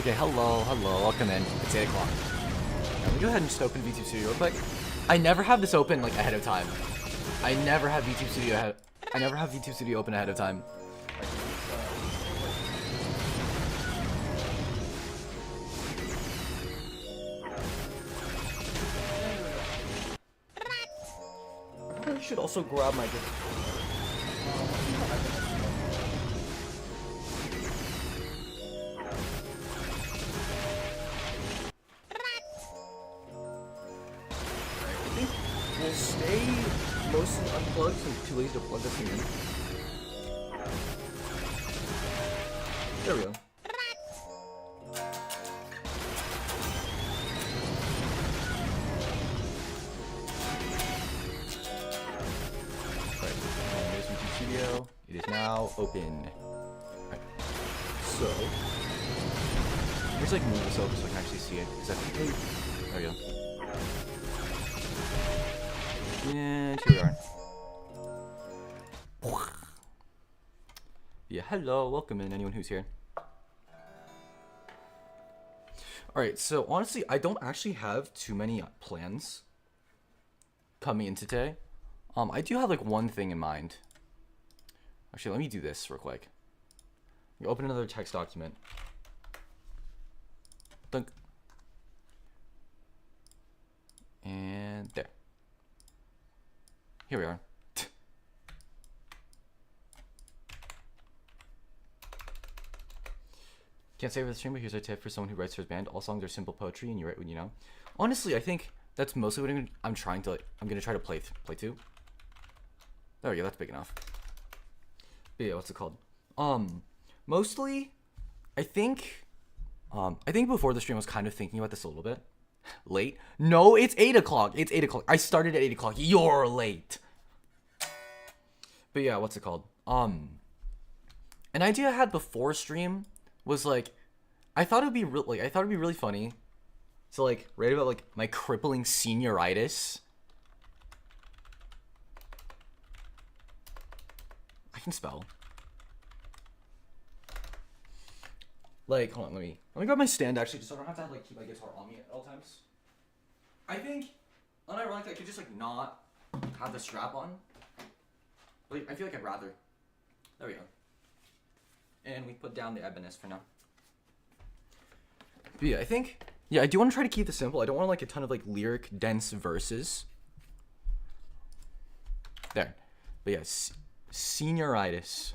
Okay, hello, welcome in. It's 8 o'clock. Let me go ahead and just open VTube Studio real quick. I never have this open like ahead of time. I never have VTube Studio open ahead of time. I should also grab my we'll stay mostly unplugged since I'm too lazy to plug this thing in. There we go. Right, there's YouTube Studio. It is now open. Right. So, let's like move this over so I can actually see it. There we go. And here we are. Yeah, hello, welcome in anyone who's here. Alright, so honestly, I don't actually have too many plans coming in today. I do have like one thing in mind. Actually, let me do this real quick. Open another text document. Dunk. And there. Here we are. Can't say over the stream, but here's a tip for someone who writes for his band. All songs are simple poetry, and you write when you know. Honestly, I think that's mostly what I'm trying to I'm gonna try to play to. There we go. That's big enough. But yeah, what's it called? Mostly, I think before the stream I was kind of thinking about this a little bit. Late? No, it's 8 o'clock. It's 8 o'clock. I started at 8 o'clock. You're late. But yeah, what's it called? An idea I had before stream was like, I thought it'd be really funny to like write about like my crippling senioritis. I can spell. Like, hold on, let me grab my stand actually, just so I don't have to like keep my guitar on me at all times. I think, unironically, I could just like not have the strap on. Like, I feel like I'd rather. There we go. And we put down the Ebenezer for now. But yeah, I think, yeah, I do want to try to keep this simple. I don't want like a ton of like lyric dense verses. There. But yeah, senioritis.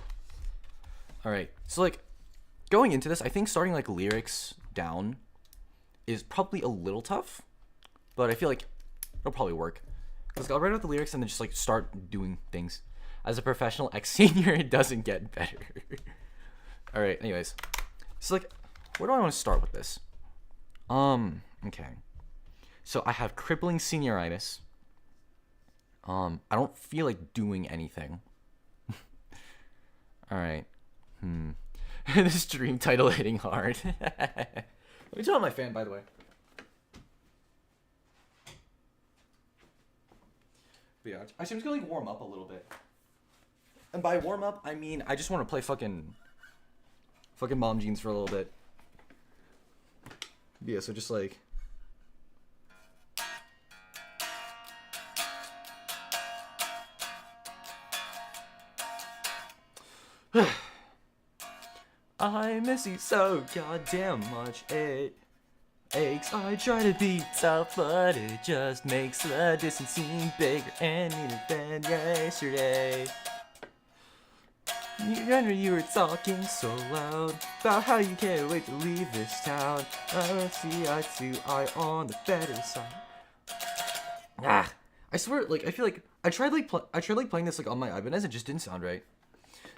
All right, so like, going into this, I think starting like lyrics down is probably a little tough, but I feel like it'll probably work. Because I'll write out the lyrics and then just like start doing things. As a professional ex-senior, it doesn't get better. All right, anyways. So like, where do I want to start with this? Okay. So I have crippling senioritis. I don't feel like doing anything. All right. The stream title hitting hard. Let me tell my fan, by the way. But yeah, actually, I'm just gonna like warm up a little bit. And by warm up, I mean I just want to play fucking Mom Jeans for a little bit. Yeah, so just like. I miss you so goddamn much, it aches. I try to be tough, but it just makes the distance seem bigger and nearer than yesterday. You were talking so loud about how you can't wait to leave this town. Let's see eye to eye on the better side. I swear, like I feel like I tried playing this like on my Ibanez, it just didn't sound right.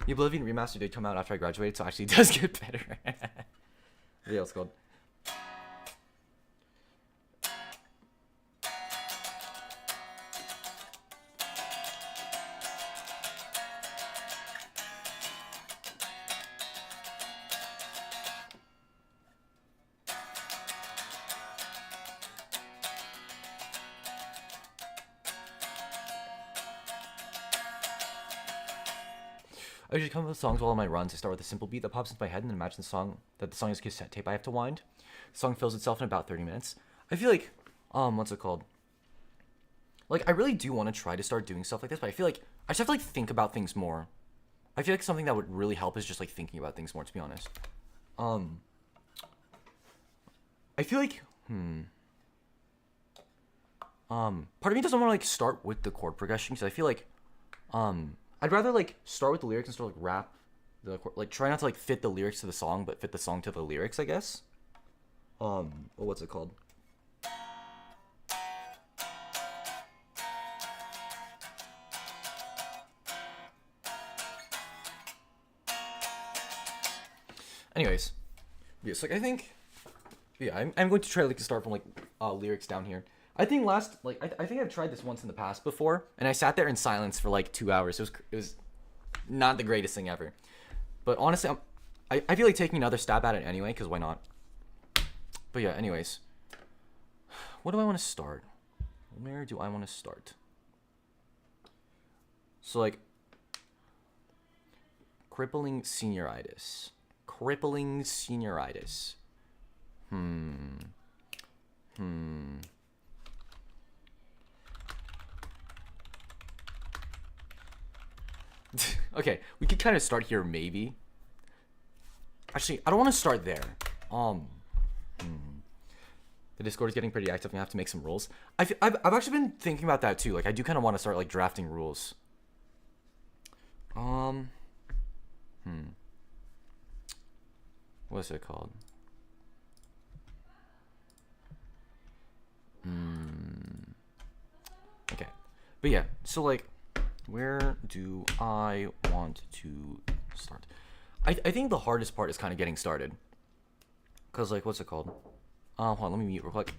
The Oblivion remaster did come out after I graduated, so actually it does get better. Yeah, it's called. I usually come up with songs while on my runs. I start with a simple beat that pops into my head and then imagine the song is a cassette tape I have to wind. The song fills itself in about 30 minutes. I feel like, what's it called? Like, I really do want to try to start doing stuff like this, but I feel like I just have to, like, think about things more. I feel like something that would really help is just, like, thinking about things more, to be honest. I feel like, part of me doesn't want to, like, start with the chord progression, because I feel like, I'd rather, like, start with the lyrics and sort of, like, rap the chord, like, try not to, like, fit the lyrics to the song, but fit the song to the lyrics, I guess. What's it called? Anyways, yes, like, I think, yeah, I'm going to try, like, to start from, like, lyrics down here. I think I think I've tried this once in the past before, and I sat there in silence for, like, 2 hours. It was not the greatest thing ever. But honestly, I feel like taking another stab at it anyway, because why not? But yeah, anyways. What do I want to start? Where do I want to start? So, like, crippling senioritis. Crippling senioritis. Okay, we could kind of start here, maybe. Actually, I don't want to start there. The Discord is getting pretty active. I'm gonna have to make some rules. I've actually been thinking about that too. Like, I do kind of want to start, like, drafting rules. What's it called? Okay, but yeah. So, like, where do I want to start? I think the hardest part is kind of getting started. Cause, like, what's it called? Hold on, let me mute real quick.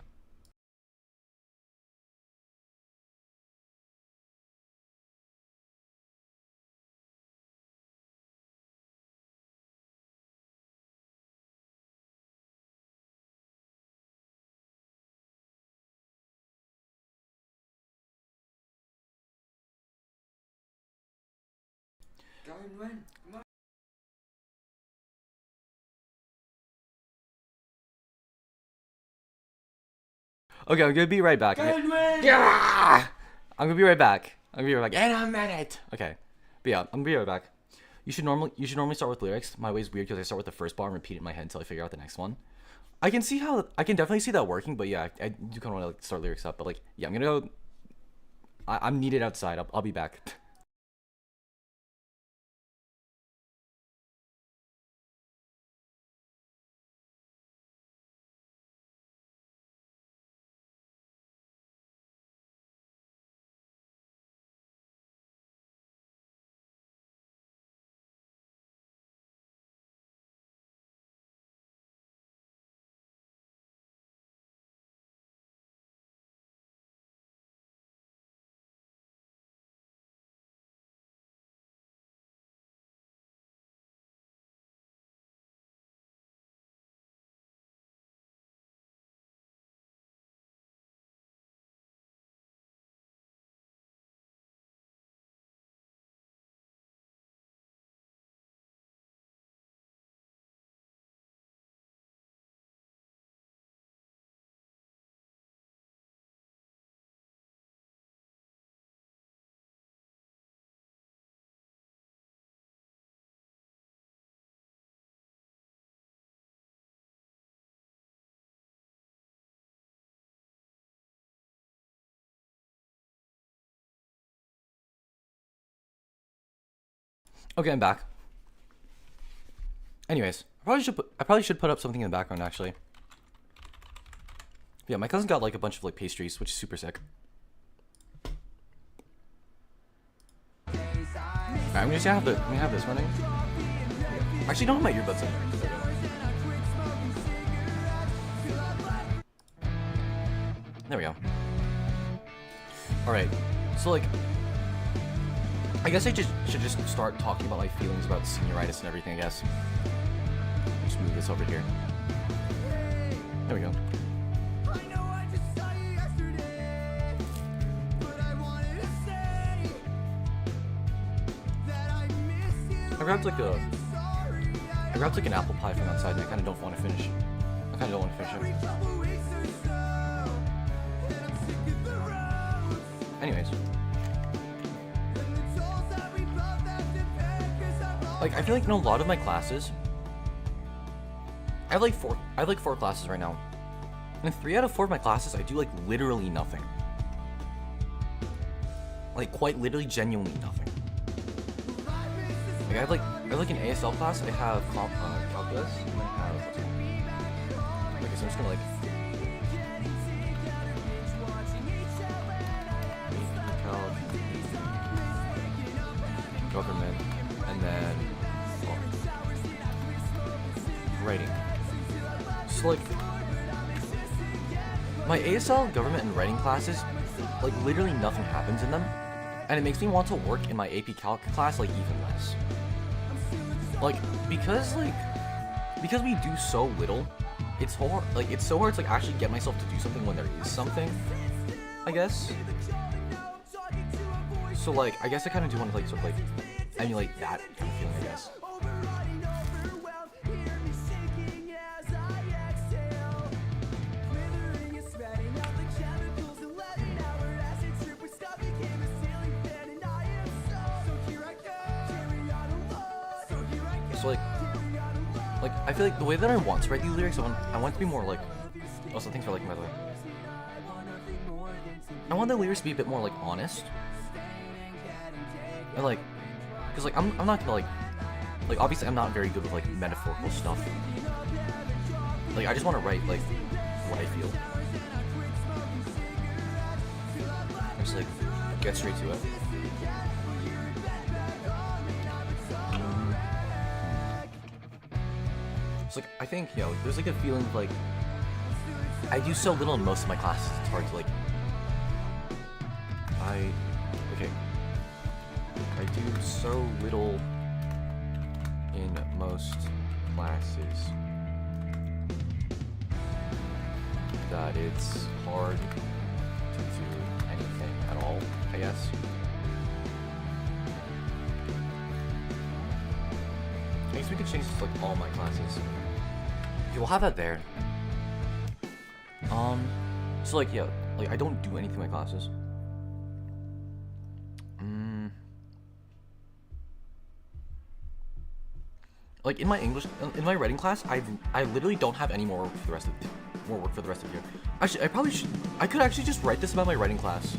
Okay, I'm gonna be right back. Yeah! I'm gonna be right back. In a minute. Okay, but yeah, I'm gonna be right back. You should normally start with lyrics. My way is weird because I start with the first bar and repeat it in my head until I figure out the next one. I can definitely see that working, but yeah, I do kind of want to, like, start lyrics up. But, like, yeah, I'm gonna go. I'm needed outside. I'll be back. Okay, I'm back. Anyways, I probably should put up something in the background, actually. Yeah, my cousin got, like, a bunch of, like, pastries, which is super sick. Alright, I'm gonna have this running. Actually, don't have my earbuds in. There we go. Alright, so, like, I guess I should just start talking about my feelings about senioritis and everything, I guess. Just move this over here. There we go. I I grabbed like an apple pie from outside and I kind of don't want to finish. I kind of don't want to finish it. Anyways. Like, I feel like in a lot of my classes, I have like four classes right now. And 3 out of 4 of my classes, I do like literally nothing. Like quite literally, genuinely nothing. Like I have like an ASL class. I have calculus, and I have. Okay, so I'm just gonna like. Government, and then writing. So like my ASL, government, and writing classes, like literally nothing happens in them, and it makes me want to work in my AP Calc class like even less. Like because we do so little, it's hard. Like it's so hard to like actually get myself to do something when there is something, I guess. So like I guess I kind of do want to like sort of like emulate that kind of feeling, I guess. So like I feel like the way that I want to write these lyrics, I want to be more like. Also, thanks for liking, by the way. I want the lyrics to be a bit more like honest. And like, cause like I'm not gonna like obviously I'm not very good with like metaphorical stuff. Like I just want to write like what I feel. Just like get straight to it. It's like I think there's like a feeling of like I do so little in most of my classes. It's hard to like. I do so little in most classes that it's hard to do anything at all, I guess. I guess we could change this to like all my classes. Okay, we'll have that there. So like like I don't do anything in my classes. Like in my writing class, I literally don't have any more work for the rest of the year. Actually, I could actually just write this about my writing class.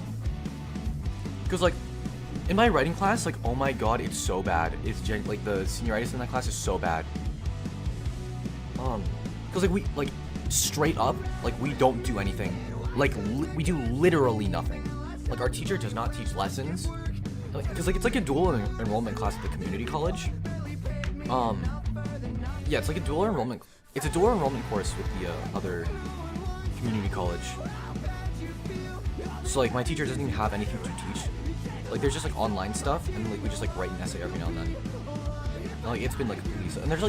Cause like, in my writing class, like oh my god, it's so bad. It's like the senioritis in that class is so bad. Cause like we like straight up like we don't do anything. Like we do literally nothing. Like our teacher does not teach lessons. Cause like it's like a dual enrollment class at the community college. Yeah, it's like a dual enrollment. It's a dual enrollment course with the other community college. So like my teacher doesn't even have anything to teach. Like there's just like online stuff, and like we just like write an essay every now and then. And, like it's been like Lisa, and there's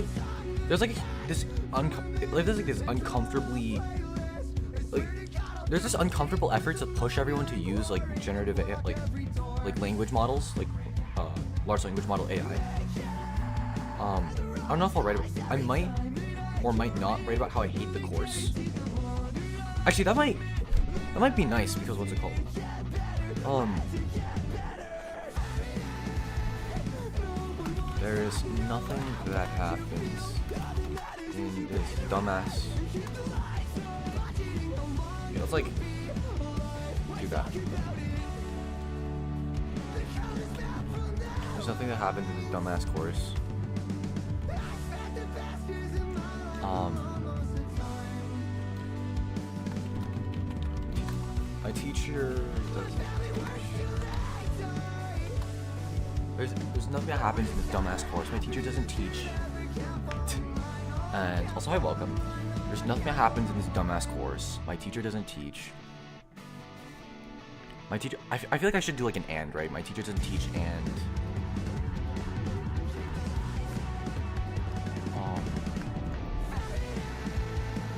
this uncomfortable effort to push everyone to use like generative like language models, like large language model AI. I don't know if I'll write about. I might or might not write about how I hate the course. Actually, that might be nice because what's it called? There's nothing that happens in this dumbass. Let's like do that. There's nothing that happens in this dumbass course. My teacher doesn't teach. There's nothing that happens in this dumbass course. My teacher doesn't teach. And also, hi, welcome. There's nothing that happens in this dumbass course. My teacher doesn't teach. My teacher. I feel like I should do like an and, right? My teacher doesn't teach and.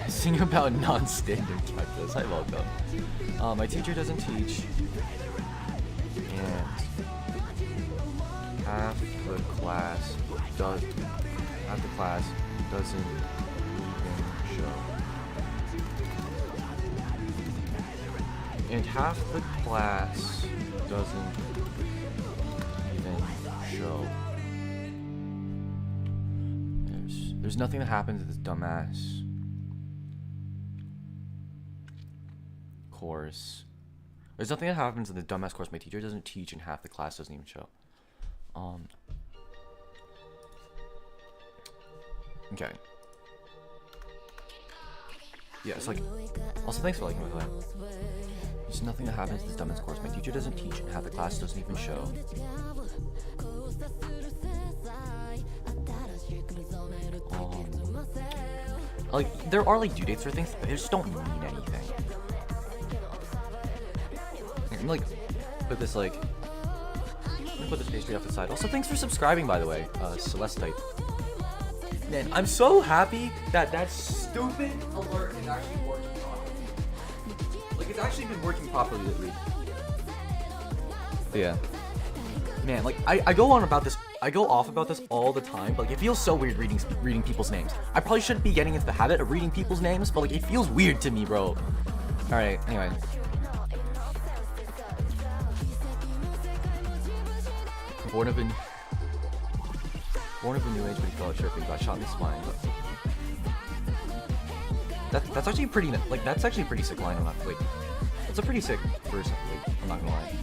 Sing about non-standard calculus. Hi, welcome. My teacher doesn't teach, and half the class does half the class doesn't even show. And half the class doesn't even show. There's nothing that happens at this dumbass course. There's nothing that happens in the dumbass course my teacher doesn't teach and half the class doesn't even show. Okay. Yeah, it's like... Also, thanks for liking my class. There's nothing that happens in this dumbass course my teacher doesn't teach and half the class doesn't even show. Like, there are, like, due dates for things, but they just don't mean anything. I'm like, put this, like... I'm gonna put this pastry off the side. Also, thanks for subscribing, by the way, Celestite. Man, I'm so happy that that stupid alert is actually working properly. Like, it's actually been working properly lately. Yeah. Man, like, I go on about this... I go off about this all the time, but like, it feels so weird reading people's names. I probably shouldn't be getting into the habit of reading people's names, but like, it feels weird to me, bro. Alright, anyway. Born of a new age, but he fell out chirping, got shot in the spine. That's actually pretty, like, that's actually a pretty sick line. I'm not, like, that's a pretty sick verse, like, I'm not gonna lie.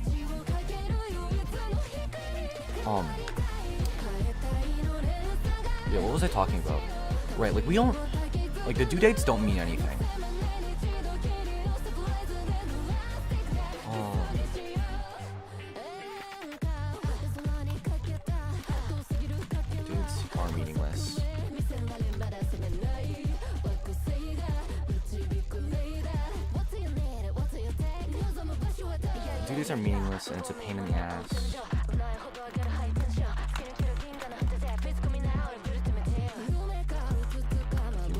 Yeah, what was I talking about? Right, like, we don't, like, the due dates don't mean anything. Dudes are meaningless. Due dates are meaningless, and it's a pain in the ass.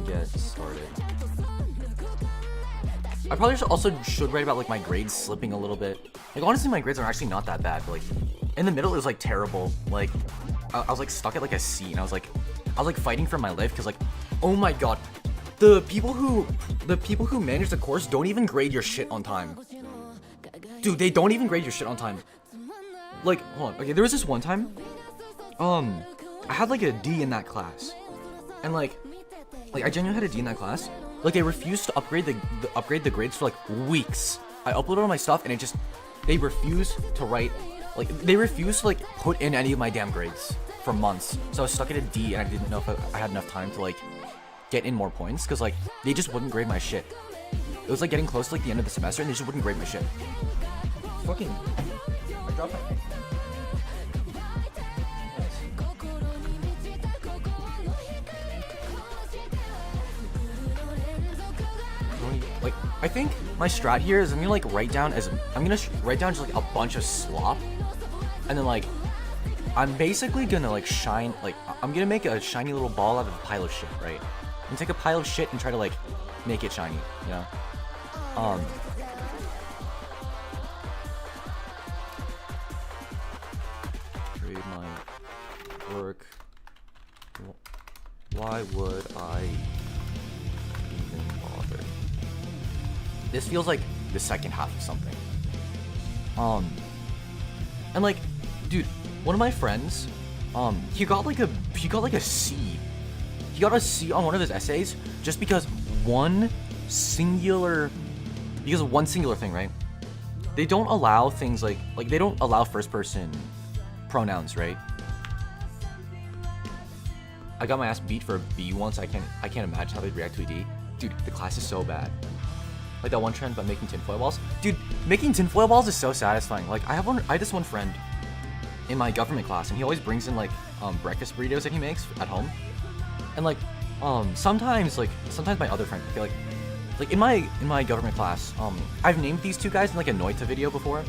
Get started. I probably should write about like my grades slipping a little bit. Like, honestly, my grades are actually not that bad, but like in the middle it was like terrible. Like I was like stuck at like a C, and I was like fighting for my life because like, oh my god, the people who manage the course don't even grade your shit on time. Dude, they don't even grade your shit on time. Like, hold on. Okay, there was this one time, I had like a D in that class, and like I genuinely had a D in that class. Like, they refused to upgrade the grades for like weeks. I uploaded all my stuff, and they refused to write, like, they refused to like put in any of my damn grades for months. So I was stuck at a D, and I didn't know if I had enough time to like get in more points, because like they just wouldn't grade my shit. It was like getting close to like the end of the semester, and they just wouldn't grade my shit. Fucking, I dropped my thing. Like, I think my strat here is I'm gonna write down just like a bunch of slop, and then like I'm basically gonna like I'm gonna make a shiny little ball out of a pile of shit, right? I'm gonna take a pile of shit and try to like make it shiny, you know? Trade my work. Why would I even bother? This feels like the second half of something. And like, dude, one of my friends, he got like a C. He got a C on one of his essays just because one singular thing, right? They don't allow things like they don't allow first person pronouns, right? I got my ass beat for a B once. I can't imagine how they'd react to a D. Dude, the class is so bad. Like that one trend about making tinfoil balls. Dude, making tinfoil balls is so satisfying. Like I had this one friend in my government class, and he always brings in like breakfast burritos that he makes at home. And like sometimes my other friend, okay, like in my government class, I've named these two guys in like a Noita video before.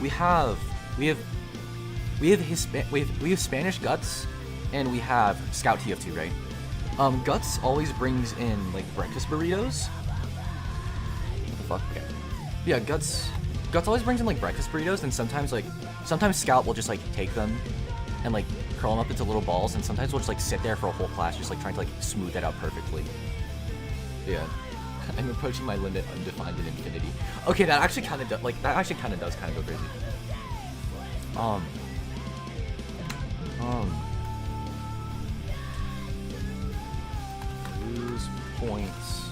We have Spanish Guts, and we have Scout TF2, right? Guts always brings in like breakfast burritos. Fuck, okay. Yeah, Guts always brings in like breakfast burritos, and sometimes Scout will just like take them and like curl them up into little balls, and sometimes we'll just like sit there for a whole class just like trying to like smooth it out perfectly. Yeah. I'm approaching my limit undefined in infinity. Okay, that actually kind of does, like, that actually kind of does kind of go crazy. Lose points.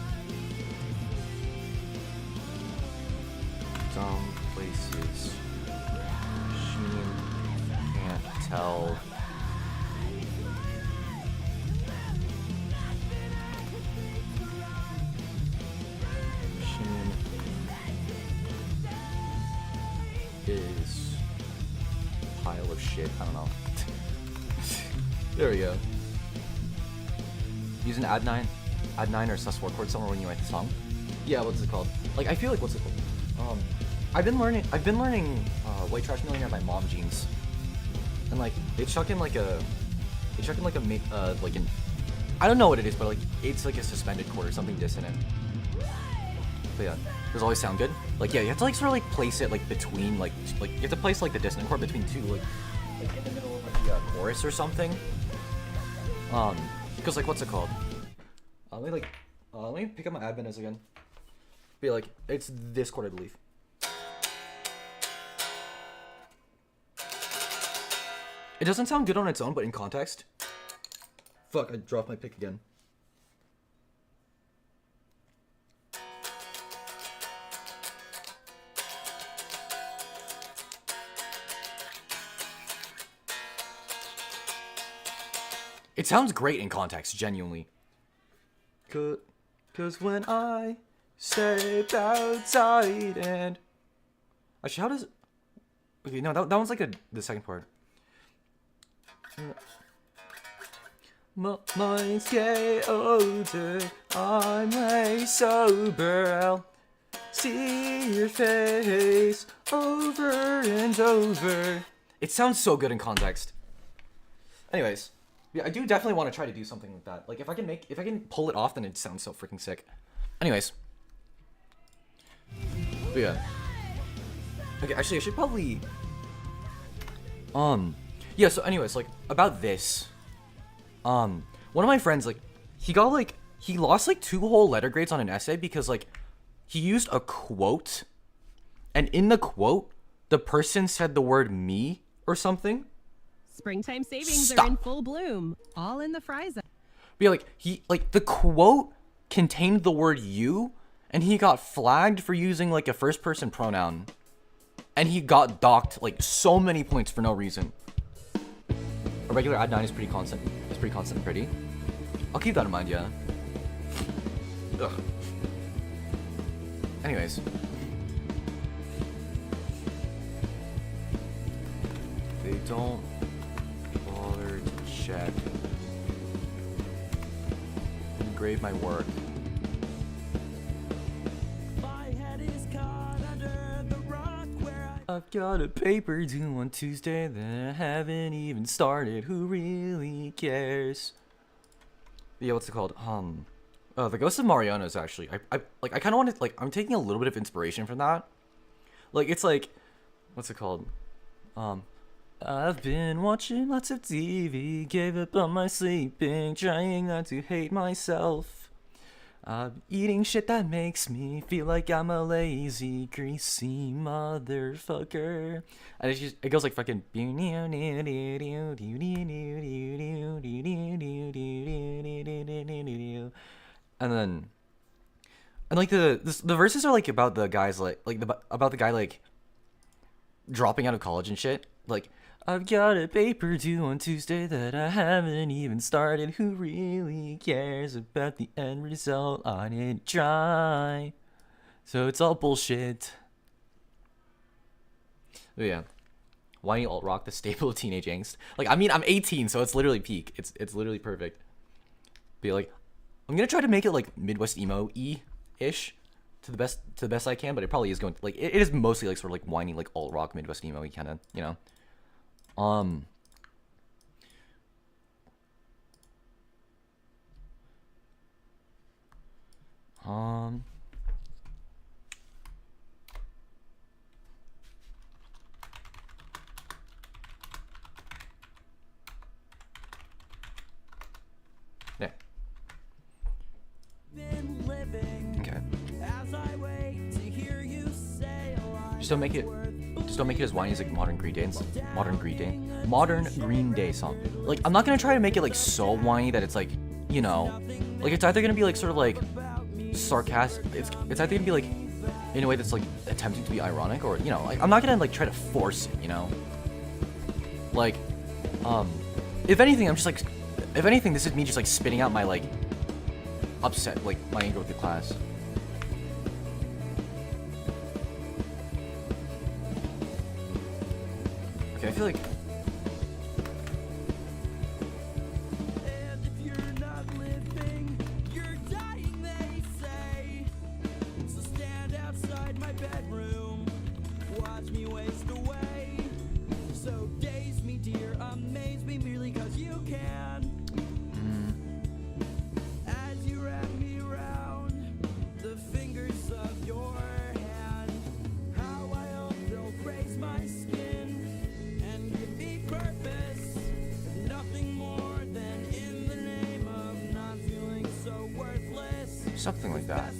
Some places. Machine can't tell. Is a pile of shit. I don't know. There we go. Use an add 9 or sus4 chord somewhere when you write the song. Yeah, what's it called? Like, I feel like, what's it called? I've been learning White Trash Millionaire by Mom Jeans, and like they chuck in like an I don't know what it is, but like it's like a suspended chord or something dissonant. But yeah, does it always sound good? Like, yeah, you have to like sort of like place it like between like you have to place like the dissonant chord between two like in the middle of like the chorus or something. Because like, what's it called? Let me pick up my adminis again. Be like, it's this chord, I believe. It doesn't sound good on its own, but in context. Fuck, I dropped my pick again. It sounds great in context, genuinely. Cause when I step outside and... Actually, how does... Okay, no, that one's like the second part. Minds get older, I'm way sober, I'll see your face over and over. It sounds so good in context. Anyways, yeah, I do definitely want to try to do something like that. Like, if I can pull it off, then it sounds so freaking sick. Anyways. But yeah. Okay, actually, I should probably... Yeah, so anyways, like, about this. One of my friends, like, he lost, like, 2 whole letter grades on an essay because, like, he used a quote. And in the quote, the person said the word me or something. Springtime savings are in full bloom. All in the fry zone. But yeah, the quote contained the word you, and he got flagged for using, like, a first-person pronoun. And he got docked, like, so many points for no reason. A regular add 9 is pretty constant. It's pretty constant and pretty. I'll keep that in mind, yeah. Ugh. Anyways. They don't bother to check. Engrave my work. I've got a paper due on Tuesday that I haven't even started. Who really cares? Yeah, what's it called? The Ghost of Mariana is actually... I kind of want to... Like, I'm taking a little bit of inspiration from that. Like, it's like... What's it called? I've been watching lots of TV, gave up on my sleeping, trying not to hate myself. I'm eating shit that makes me feel like I'm a lazy, greasy motherfucker. And it goes like fucking... And then... And like the verses are like about the guys about the guy like dropping out of college and shit. Like, I've got a paper due on Tuesday that I haven't even started. Who really cares about the end result? I didn't try. So it's all bullshit. But yeah. Whiny alt rock, the staple of teenage angst. Like, I mean, I'm 18, so it's literally peak. It's literally perfect. Be like, I'm gonna try to make it like Midwest emo-y-ish to the best I can, but it probably is going to, like, it is mostly like sort of like whiny, like alt rock Midwest emo-y kind of, you know. Just don't make it as whiny as like Modern Green Day song. Like I'm not gonna try to make it like so whiny that it's like, you know, like it's either gonna be like sort of like sarcastic. It's either gonna be like in a way that's like attempting to be ironic, or you know, like I'm not gonna like try to force it, you know. Like, if anything, this is me just like spitting out my like upset, like my anger with the class. Okay, I feel like. Something like that.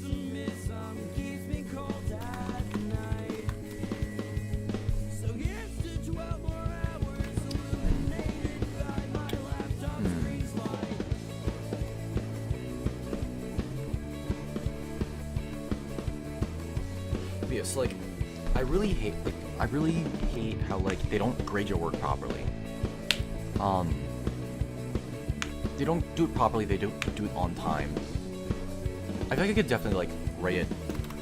Yes, like I really hate how like they don't grade your work properly. They don't do it properly. They don't do it on time. I feel like I could definitely like rate it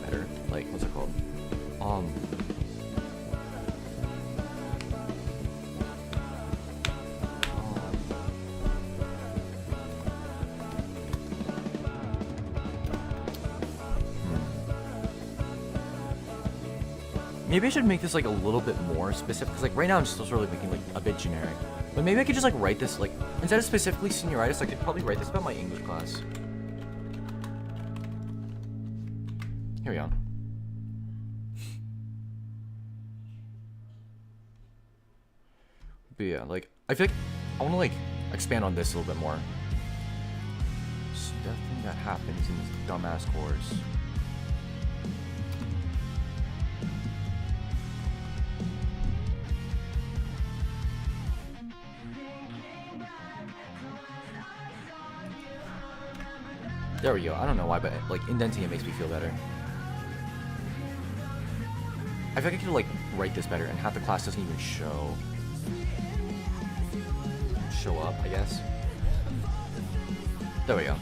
better. Like, what's it called? Maybe I should make this like a little bit more specific, because like right now I'm still sort of making like a bit generic. But maybe I could just like write this like, instead of specifically senioritis, I could probably write this about my English class. Here we go. But yeah, like, I feel like I want to like expand on this a little bit more. Stuff that happens in this dumbass course. There we go. I don't know why, but like indenting it makes me feel better. I feel like I could like write this better, and half the class doesn't even show up, I guess. There we go.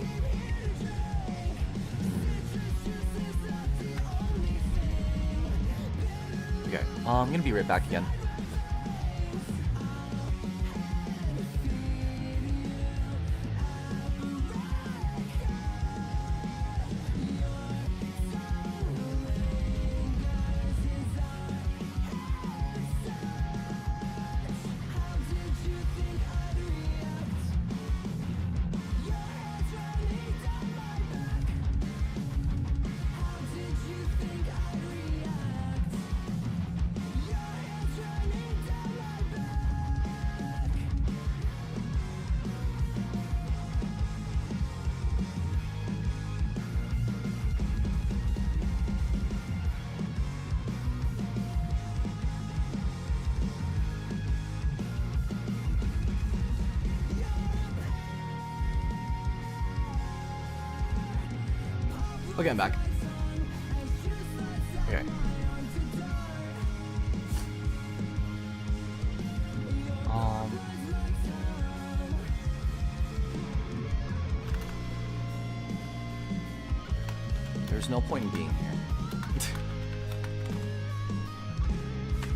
Okay, I'm gonna be right back again. Okay, I'm back. Okay. There's no point in being here.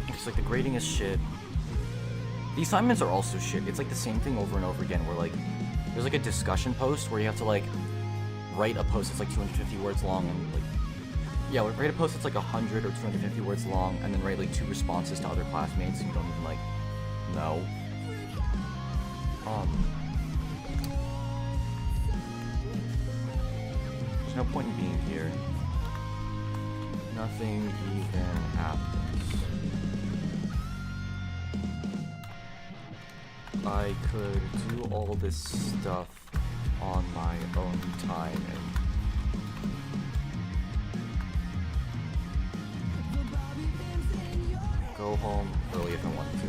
It's like the grading is shit. The assignments are also shit. It's like the same thing over and over again, where like there's like a discussion post where you have to like write a post that's like 250 words long, and like, yeah, write a post that's like 100 or 250 words long, and then write like 2 responses to other classmates you don't even like know. There's no point in being here. Nothing even happens. I could do all this stuff on my own time, and go home early if I wanted to.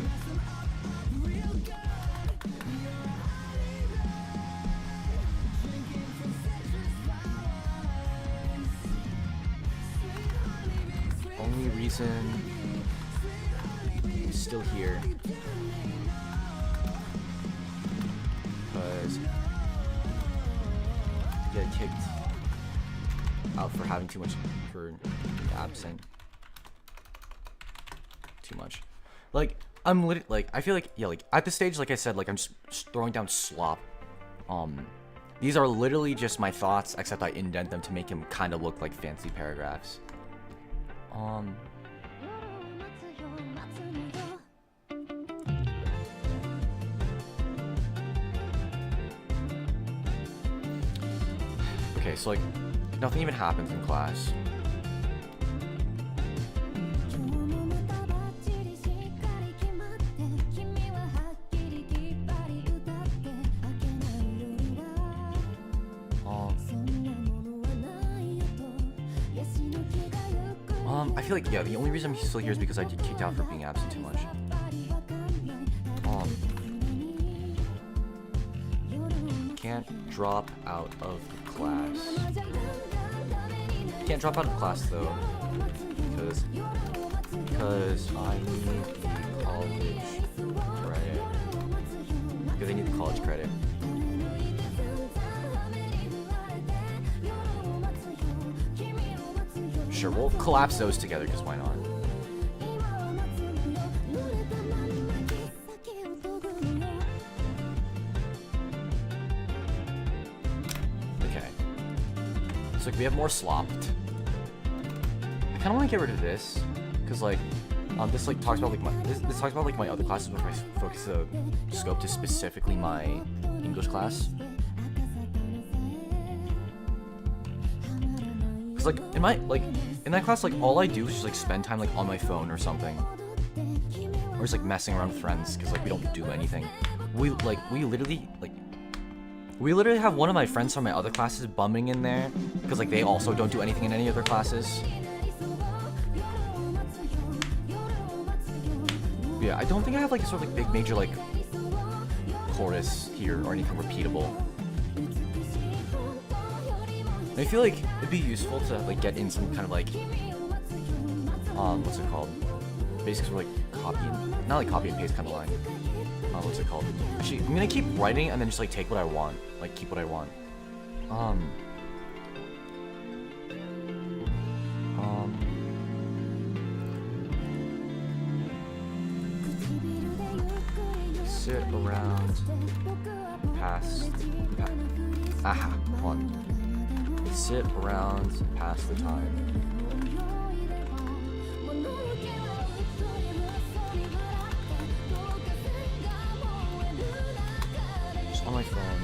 Only reason he's still here because he got kicked out for having too much, for absent too much. Like, I'm like, I feel like, yeah, like at this stage, like I said, like I'm just throwing down slop. These are literally just my thoughts, except I indent them to make him kind of look like fancy paragraphs. Okay, so like nothing even happens in class. I feel like, yeah, the only reason I'm still here is because I get kicked out for being absent too much. Can't drop out of the class. Can't drop out of class though, because I need the college credit. Because I need the college credit. Sure, we'll collapse those together, because why not? Okay. So we have more slopped. I kind of want to get rid of this, because like, this like talks about like my this talks about like my other classes, where I focus the scope to specifically my English class. Like in that class, like all I do is just like spend time like on my phone or something, or just like messing around with friends, because like we don't do anything. We literally have one of my friends from my other classes bumming in there, because like they also don't do anything in any other classes. Yeah, I don't think I have like a sort of like big major like chorus here or anything repeatable. I feel like it'd be useful to like get in some kind of like what's it called? Basically like copy and, not like copy and paste kind of line. What's it called? Actually, I'm gonna keep writing and then just like take what I want, like keep what I want. Sit around past. Aha, one. Sit around and pass the time. Just on my phone.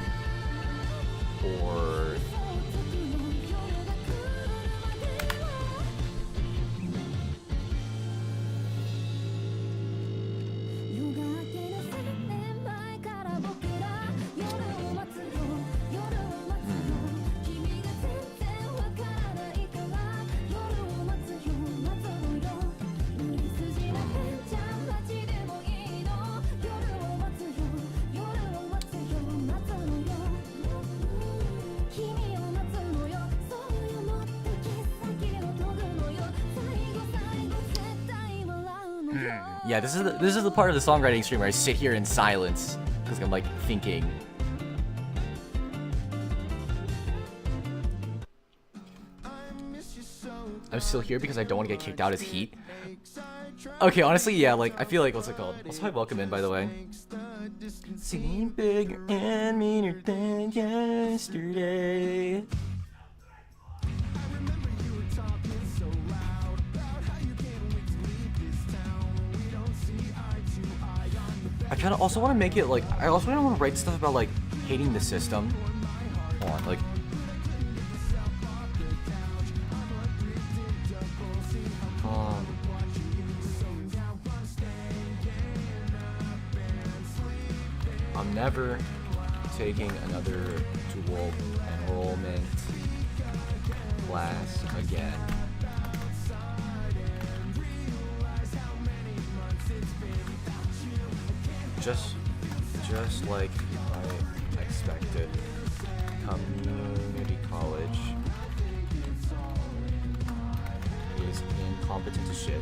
Or yeah, this is the part of the songwriting stream where I sit here in silence because I'm like thinking. I'm still here because I don't want to get kicked out as Heat. Okay, honestly, yeah, like I feel like what's it called? Also, hi, welcome in, by the way. Seem bigger and meaner than yesterday. I kind of also want to make it like, I also want to write stuff about like hating the system. Hold on, like. I'm never taking another dual enrollment class again. just like I expected. Community college is incompetent as shit.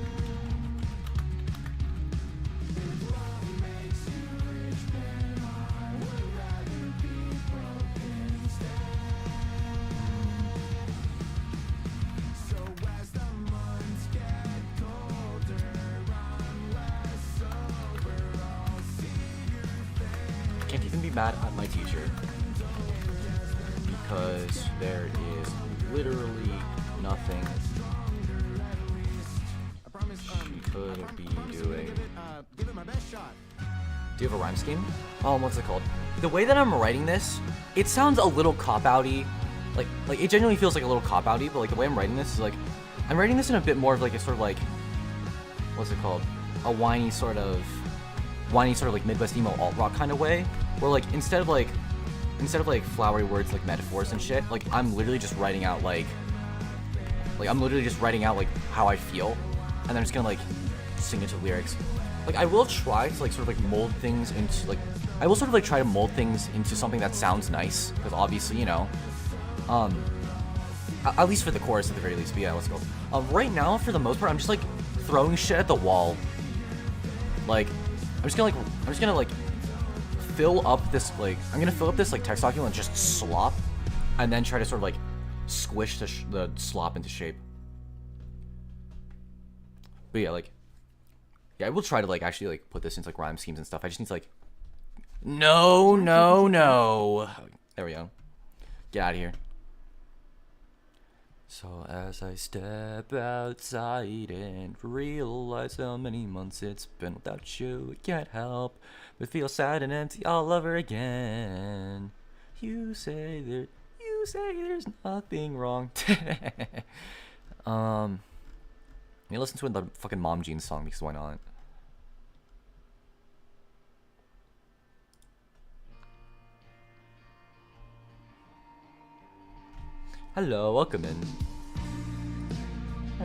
Can't even be mad at my teacher because there is literally nothing she could be doing. Do you have a rhyme scheme? What's it called? The way that I'm writing this, it sounds a little cop-outy. Like it genuinely feels like a little cop-outy, but like the way I'm writing this is like, I'm writing this in a bit more of like a sort of like, what's it called? A whiny sort of like Midwest emo alt rock kind of way, where like instead of like flowery words like metaphors and shit, like I'm literally just writing out like how I feel, and then I'm just gonna like sing it to lyrics. Like I will try to like sort of like mold things into like, I will sort of like try to mold things into something that sounds nice, because obviously, you know, at least for the chorus at the very least. But yeah, let's go. Right now, for the most part, I'm just like throwing shit at the wall. Like I'm just gonna like fill up this like text document and just slop, and then try to sort of like squish the slop into shape. But yeah, I will try to like actually like put this into like rhyme schemes and stuff. I just need to like, no. There we go. Get out of here. So as I step outside and realize how many months it's been without you, I can't help but feel sad and empty all over again. You say there's nothing wrong. Let me listen to the fucking Mom Jeans song, because why not? Hello, welcome in. I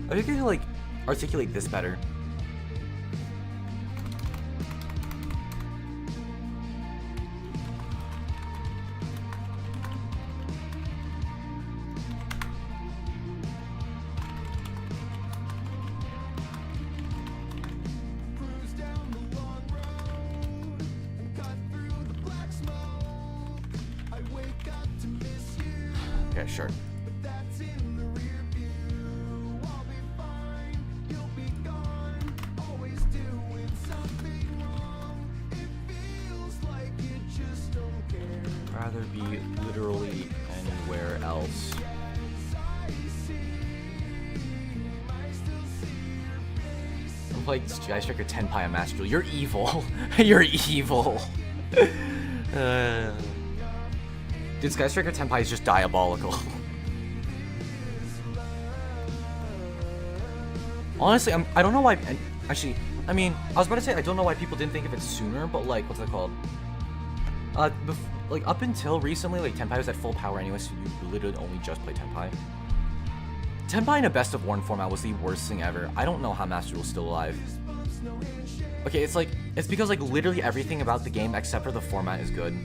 think I can like articulate this better. Okay, sure. Rather be literally anywhere else. I'm like Sky Striker Tenpai on Master Duel. You're evil. You're evil. Dude, Sky Striker Tenpai is just diabolical. Honestly, I don't know why. Actually, I mean, I was about to say I don't know why people didn't think of it sooner, but like, what's it called? Like up until recently, like Tenpai was at full power anyway, so you literally only just play Tenpai. Tenpai in a best of one format was the worst thing ever. I don't know how Master Duel's still alive. Okay, it's because like literally everything about the game except for the format is good.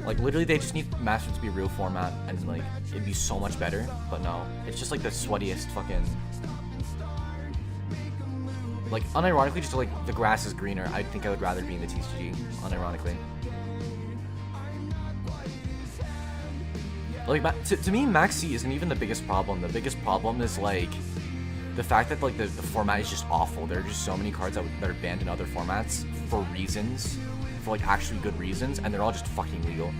Like literally they just need Master to be a real format and like it'd be so much better, but no. It's just like the sweatiest fucking, like unironically just like the grass is greener. I think I would rather be in the TCG, unironically. Like to me, Maxi isn't even the biggest problem. The biggest problem is like the fact that like the format is just awful. There are just so many cards that are banned in other formats for reasons, for like actually good reasons, and they're all just fucking legal.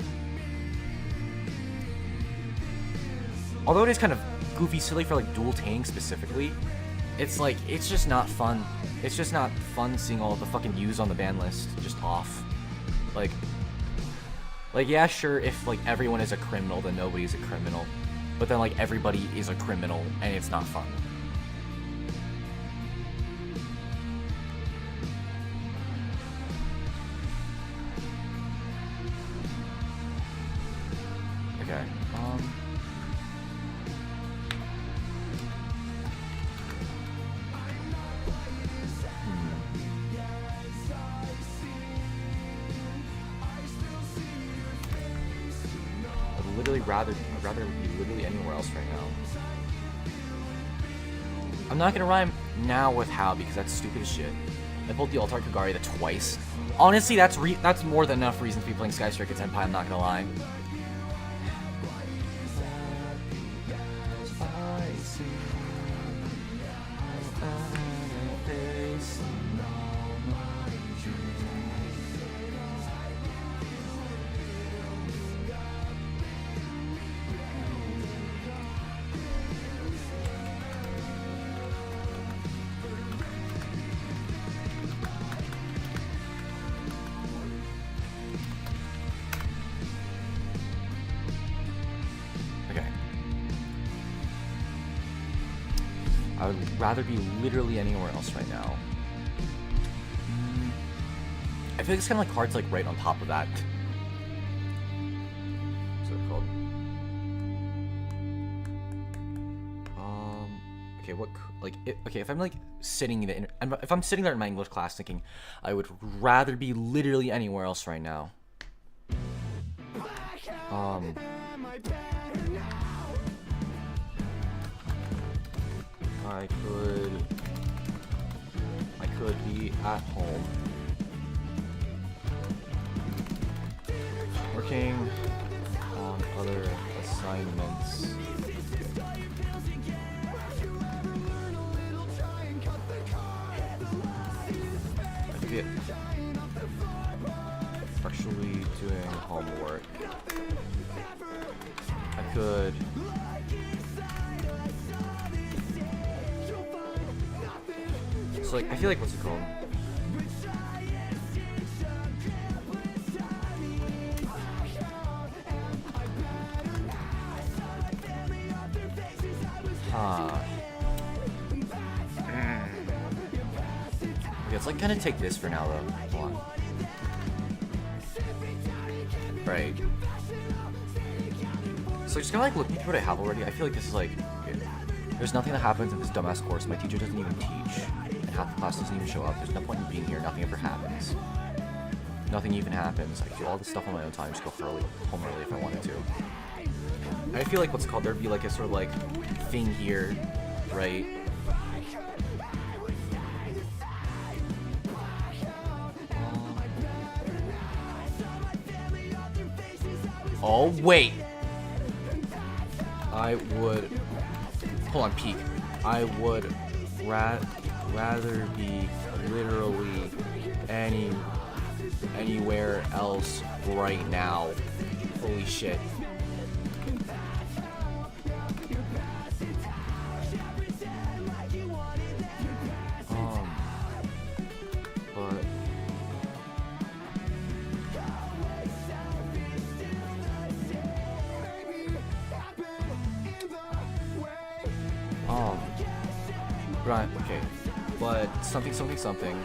Although it is kind of goofy silly for like dual tank specifically, it's like it's just not fun. It's just not fun seeing all of the fucking U's on the ban list just off. Like, yeah, sure, if, like, everyone is a criminal, then nobody's a criminal. But then, like, everybody is a criminal, and it's not fun. Okay, I'd rather be literally anywhere else right now. I'm not gonna rhyme now with how because that's stupid as shit. I pulled the Altar Kagari twice. Honestly, that's more than enough reason to be playing Sky Striker Senpai, I'm not gonna lie. I would rather be literally anywhere else right now. I feel like it's kind of like cards like right on top of that. What's it called? Okay, what like okay, if I'm like sitting if I'm sitting there in my English class thinking I would rather be literally anywhere else right now. I could be at home working on other assignments. I could be actually doing homework. I could like I feel like what's it called? Okay, let's like kind of take this for now though. Hold on. Right. So just kind of like looking through what I have already. I feel like this is like there's nothing that happens in this dumbass course. My teacher doesn't even teach. Half the class doesn't even show up. There's no point in being here. Nothing ever happens. Nothing even happens. I can do all this stuff on my own time. Just go home early if I wanted to. And I feel like what's it called? There'd be like a sort of like thing here, right? Oh wait. I would. Hold on, peek. I would rather be literally anywhere else right now. Holy shit. Right, okay. But something and something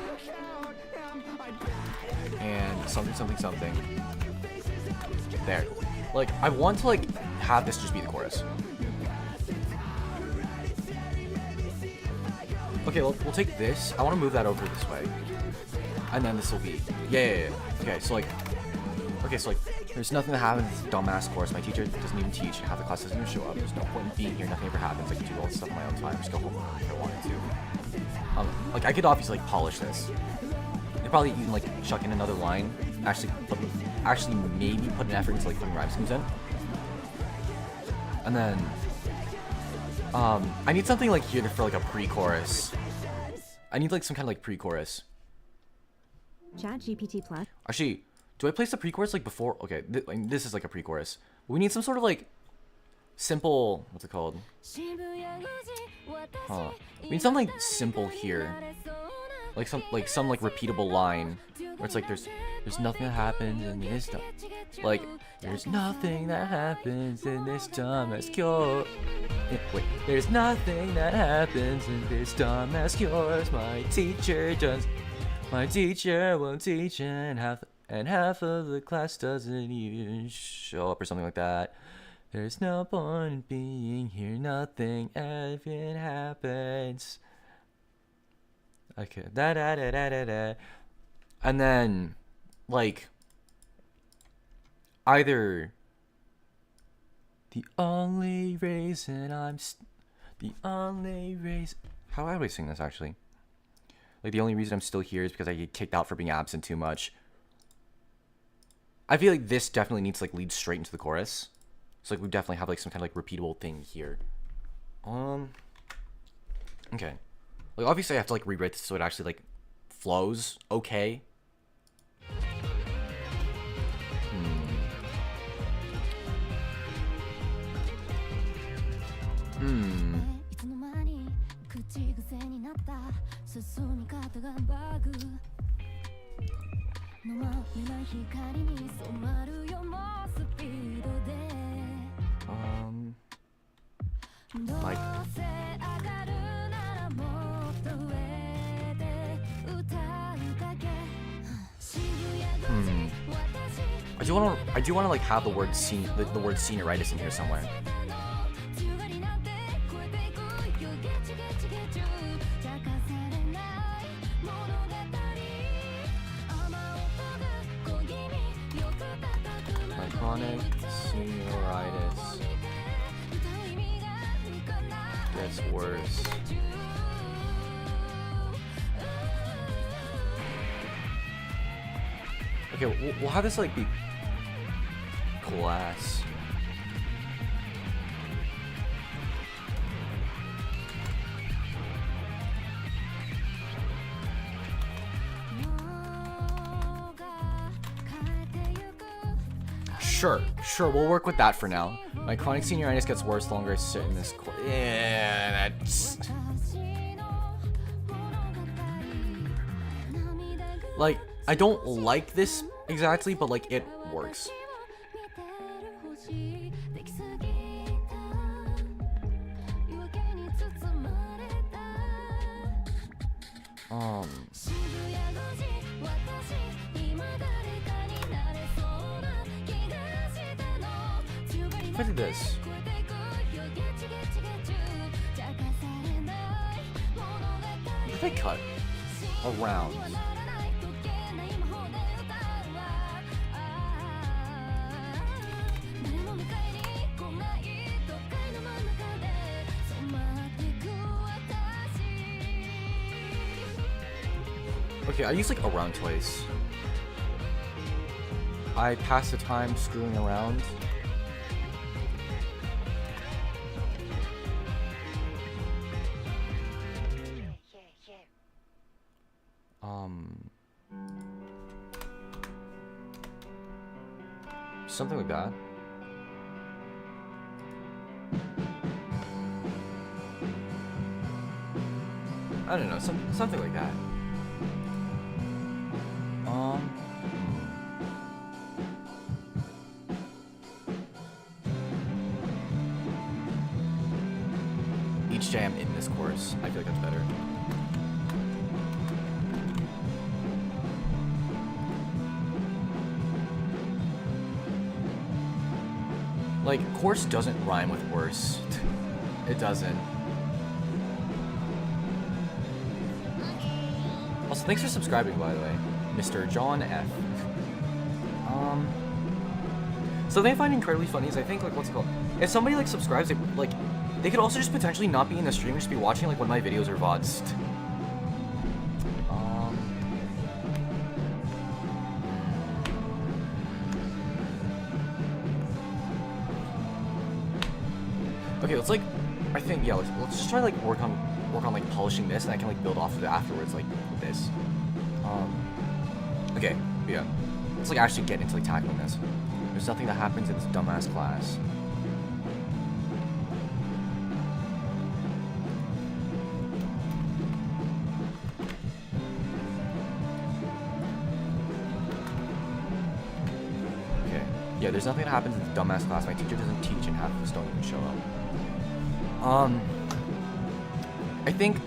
there. Like I want to like have this just be the chorus. Okay, we'll take this. I want to move that over this way, and then this will be yeah. Okay, so like there's nothing that happens in this dumbass course. My teacher doesn't even teach, and half the class doesn't even show up. There's no point in being here. Nothing ever happens. I can do all this stuff on my own time. Just go home if I wanted to. Like I could obviously like polish this. I'd probably even like chuck in another line. Actually maybe put an effort into like putting rhyme schemes in. And then I need something like here for like a pre-chorus. I need like some kind of like pre-chorus. ChatGPT Plus. Actually, do I place the pre-chorus like before? Okay, this is like a pre-chorus. We need some sort of like simple. What's it called? Huh. We need something like simple here, like some repeatable line where it's like there's nothing that happens in this stuff. Like there's nothing that happens in this dumbass cure. Wait, there's nothing that happens in this dumbass cures. My teacher won't teach, and half of the class doesn't even show up or something like that. There's no point in being here, nothing ever happens. Okay, da. And then, like, either The only reason the only reason. How do I sing this actually? Like, the only reason I'm still here is because I get kicked out for being absent too much. I feel like this definitely needs to, like, lead straight into the chorus. So, like, we definitely have, like, some kind of, like, repeatable thing here. Okay. Like, obviously I have to, like, rewrite this so it actually, like, flows okay. Like, I do want to like have the word the word senioritis in here somewhere. Chronic senioritis gets worse. Okay, we'll have this like be class. Sure, we'll work with that for now. My chronic senioritis gets worse the longer I sit in this course. Yeah, that's... Like, I don't like this exactly, but, like, it works. Look at this. What did I cut? Around. Okay, I use like around twice. I pass the time screwing around. Something like that. I don't know, something like that. Each day I'm in this course, I feel like that's better. Like, course doesn't rhyme with worse. It doesn't. Also, thanks for subscribing, by the way, Mr. John F. Something I find incredibly funny is I think, like, what's it called? If somebody, like, subscribes, like, they could also just potentially not be in the stream and just be watching, like, one of my videos or VODs. Okay, let's like, I think, yeah, let's just try to like work on like polishing this, and I can like build off of it afterwards, like this. Okay, yeah, let's like actually get into like tackling this. There's nothing that happens in this dumbass class. Okay, yeah, there's nothing that happens in this dumbass class. My teacher doesn't teach, and half of us don't even show up. I think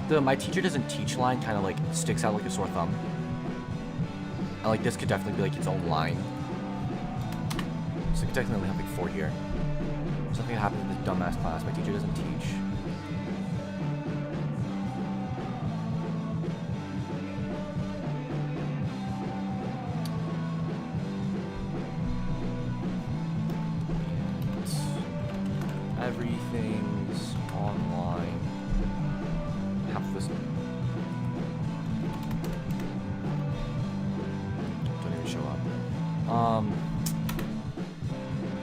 the my teacher doesn't teach line kind of like sticks out like a sore thumb. And like this could definitely be like its own line. So I could technically have like 4 here. Something that happens in this dumbass class. My teacher doesn't teach.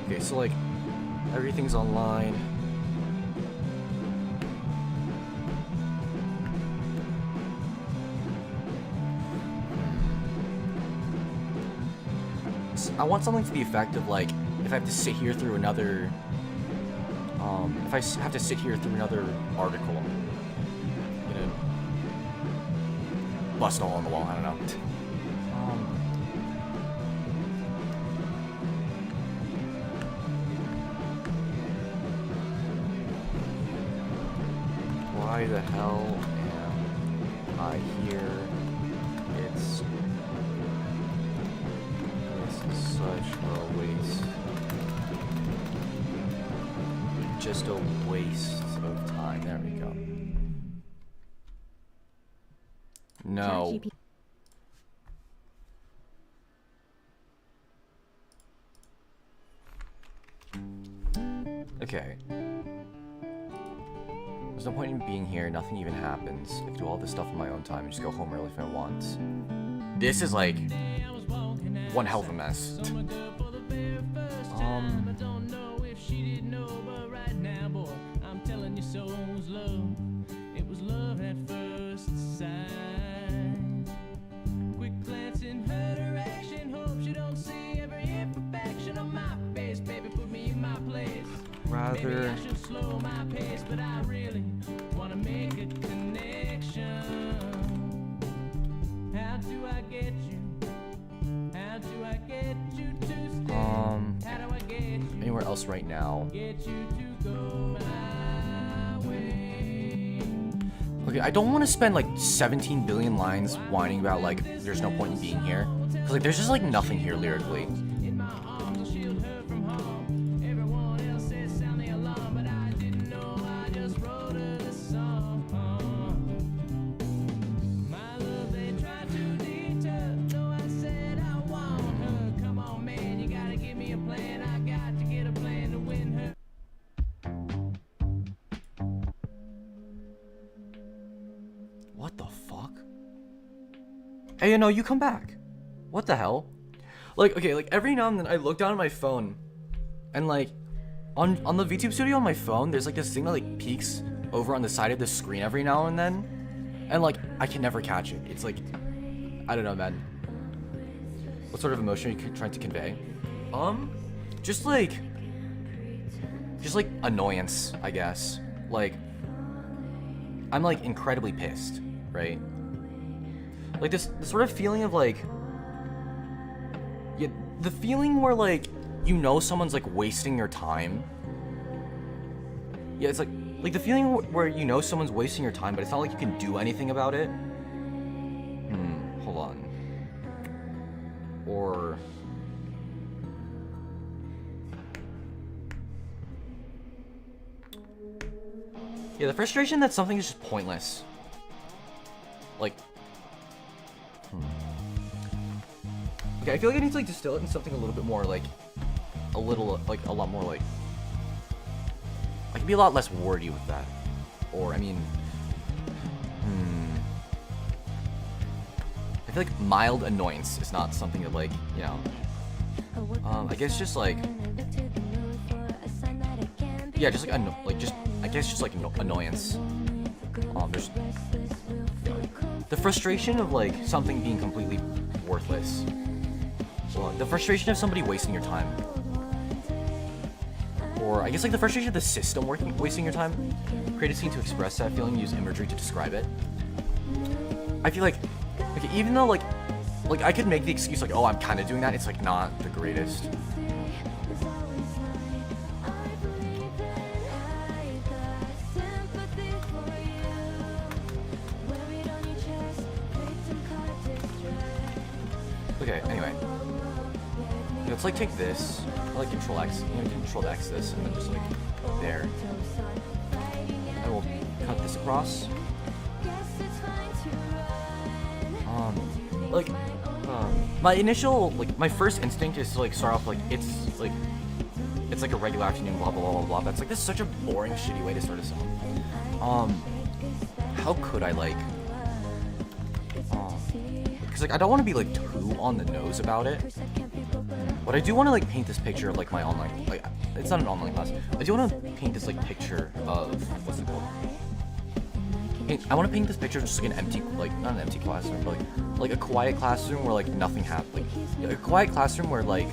Okay, so like everything's online. I want something to the effect of like, if I have to sit here through another, if I have to sit here through another article, I'm gonna bust all on the wall. I don't know. Why the hell am I here? This is such a waste. Just a waste of time. There we go. No. Okay. There's no point in being here, nothing even happens. I can do all this stuff in my own time and just go home early if I want. This is like one hell of a mess. Rather slow my pace, but I really want to make a connection. How do I get you? How do I get you to stay? How do I get you? Anywhere else right now? Get you to go my way. Okay, I don't want to spend like 17 billion lines whining about like there's no point in being here, because like there's just like nothing here lyrically. What the fuck? Hey, you know, you come back. What the hell? Like, okay, like every now and then I look down at my phone and like on the VTube Studio on my phone, there's like this thing that like peeks over on the side of the screen every now and then. And like I can never catch it. It's like, I don't know, man. What sort of emotion are you trying to convey? Just like annoyance, I guess. Like I'm like incredibly pissed, right? Like this sort of feeling of like, yeah, the feeling where like you know someone's like wasting your time. Yeah, it's like the feeling where you know someone's wasting your time, but it's not like you can do anything about it. Hold on. Or yeah, the frustration that something is just pointless. Like, okay, I feel like I need to like distill it in something a little bit more like, a lot more like, I can be a lot less wordy with that. Or, I mean, I feel like mild annoyance is not something that like, you know, I guess just like, yeah, just like, I guess just like annoyance. There's, you know, the frustration of like something being completely worthless. Well, the frustration of somebody wasting your time. Or I guess like the frustration of the system wasting your time. Create a scene to express that feeling, use imagery to describe it. I feel like, okay, even though like I could make the excuse like, oh, I'm kind of doing that, it's like not the greatest. Okay, anyway. Let's like take this, or, like Control X, you know, Control X this, and then just like there. I will cut this across. My initial, like, my first instinct is to like start off like it's like a regular afternoon, blah blah blah blah blah. That's like, this is such a boring, shitty way to start a song. How could I like? Because like I don't want to be like too on the nose about it. But I do want to like paint this picture of like my online, like it's not an online class. I do want to paint this like picture of what's it called? I want to paint this picture of just like an empty, like not an empty classroom, but like a quiet classroom where like nothing happened. Like a quiet classroom where like.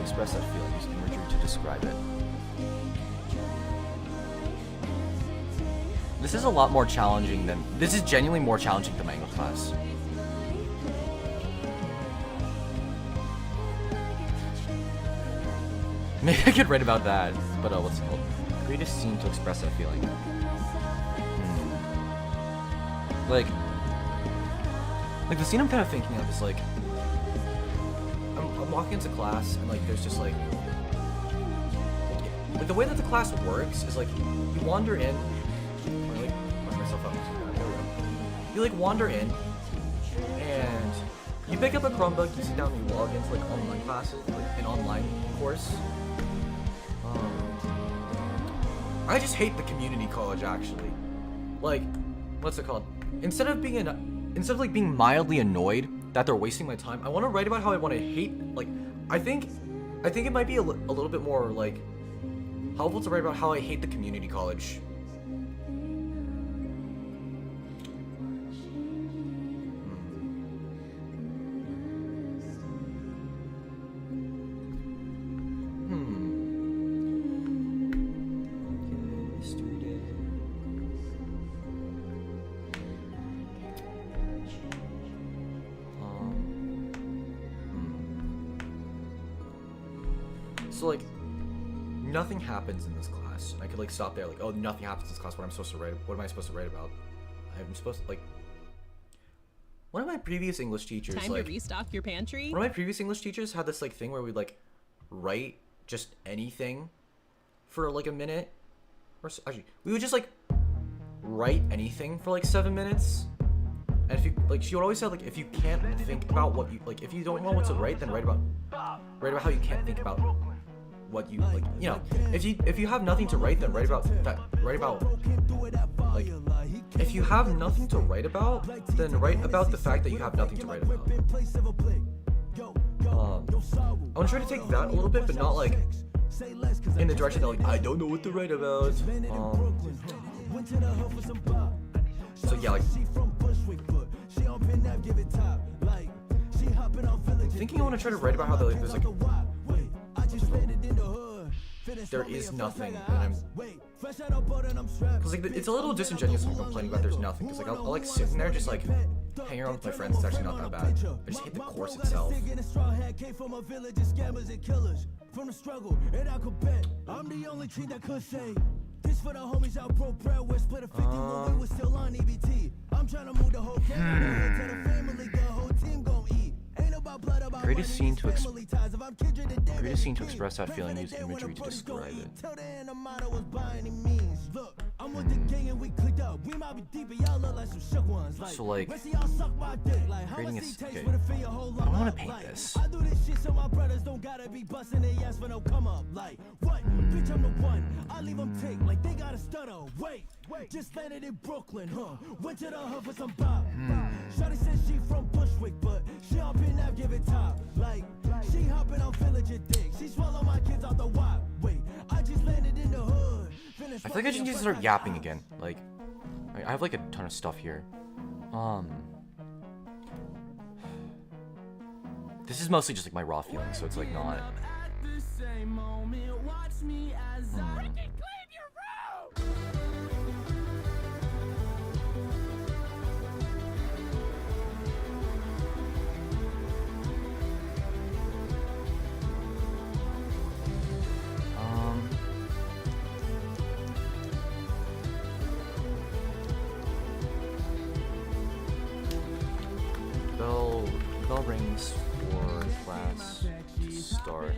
Express that feeling, use imagery to describe it. This is a lot more challenging than, this is genuinely more challenging than my English class. Maybe I could write about that, but what's it called? Create a scene to express that feeling. Like the scene I'm kind of thinking of is like, I'm walking into class and like there's just like the way that the class works is like you wander in. You like wander in and you pick up a Chromebook, you sit down and you log into like online classes, like an online course. I just hate the community college actually. Like, what's it called? Instead of like being mildly annoyed that they're wasting my time, I want to write about how I want to hate, like, I think it might be a little bit more, like, helpful to write about how I hate the community college. So like, nothing happens in this class. I could like stop there, like, oh, nothing happens in this class. What am I supposed to write? What am I supposed to write about? I'm supposed to like. One of my previous English teachers, Time to restock your pantry. One of my previous English teachers had this like thing where we'd like write just anything for like a minute, or actually we would just like write anything for like 7 minutes. And if you like, she would always say like, if you can't think about what you like, if you don't know what to write, then write about how you can't think about what you like, you know, if you have nothing to write, then write about that. Write about like, if you have nothing to write about, then write about the fact that you have nothing to write about. I want to try to take that a little bit, but not like in the direction that like I don't know what to write about. So yeah, like I'm thinking I want to try to write about how there's like there is nothing, and I'm because like it's a little disingenuous when I'm complaining about there's nothing, because like I'll like sitting there just like hanging around with my friends. It's actually not that bad. I just hate the course itself. From the struggle, and I could bet I'm the only team that could say this for the homies out pro prayer. We're split a 50 when we was still on EBT. I'm trying to move the whole camera to the family, the whole team gon' eat. Ain't about blood, about create a scene to express that feeling. Use imagery to describe it. I'm with the gang and we clicked up. We might be deep, but y'all look like some shook ones. So like creating a okay. I don't want to paint this. I do this shit so my brothers don't gotta be busting their ass for no come up. Like what? Bitch, I'm the one. I leave them tick like they got a stutter. Wait, just landed in Brooklyn, huh? Went to the hood for some bop. Shawty says she from Bushwick, but she up in that give it top. Like she hopping on villager dick. She swallow my kids out the wop. Wait, I just landed in the hood. I feel like I just need to start yapping again. Like, I have like a ton of stuff here. This is mostly just like my raw feelings, so it's like not. Bell rings for class to start.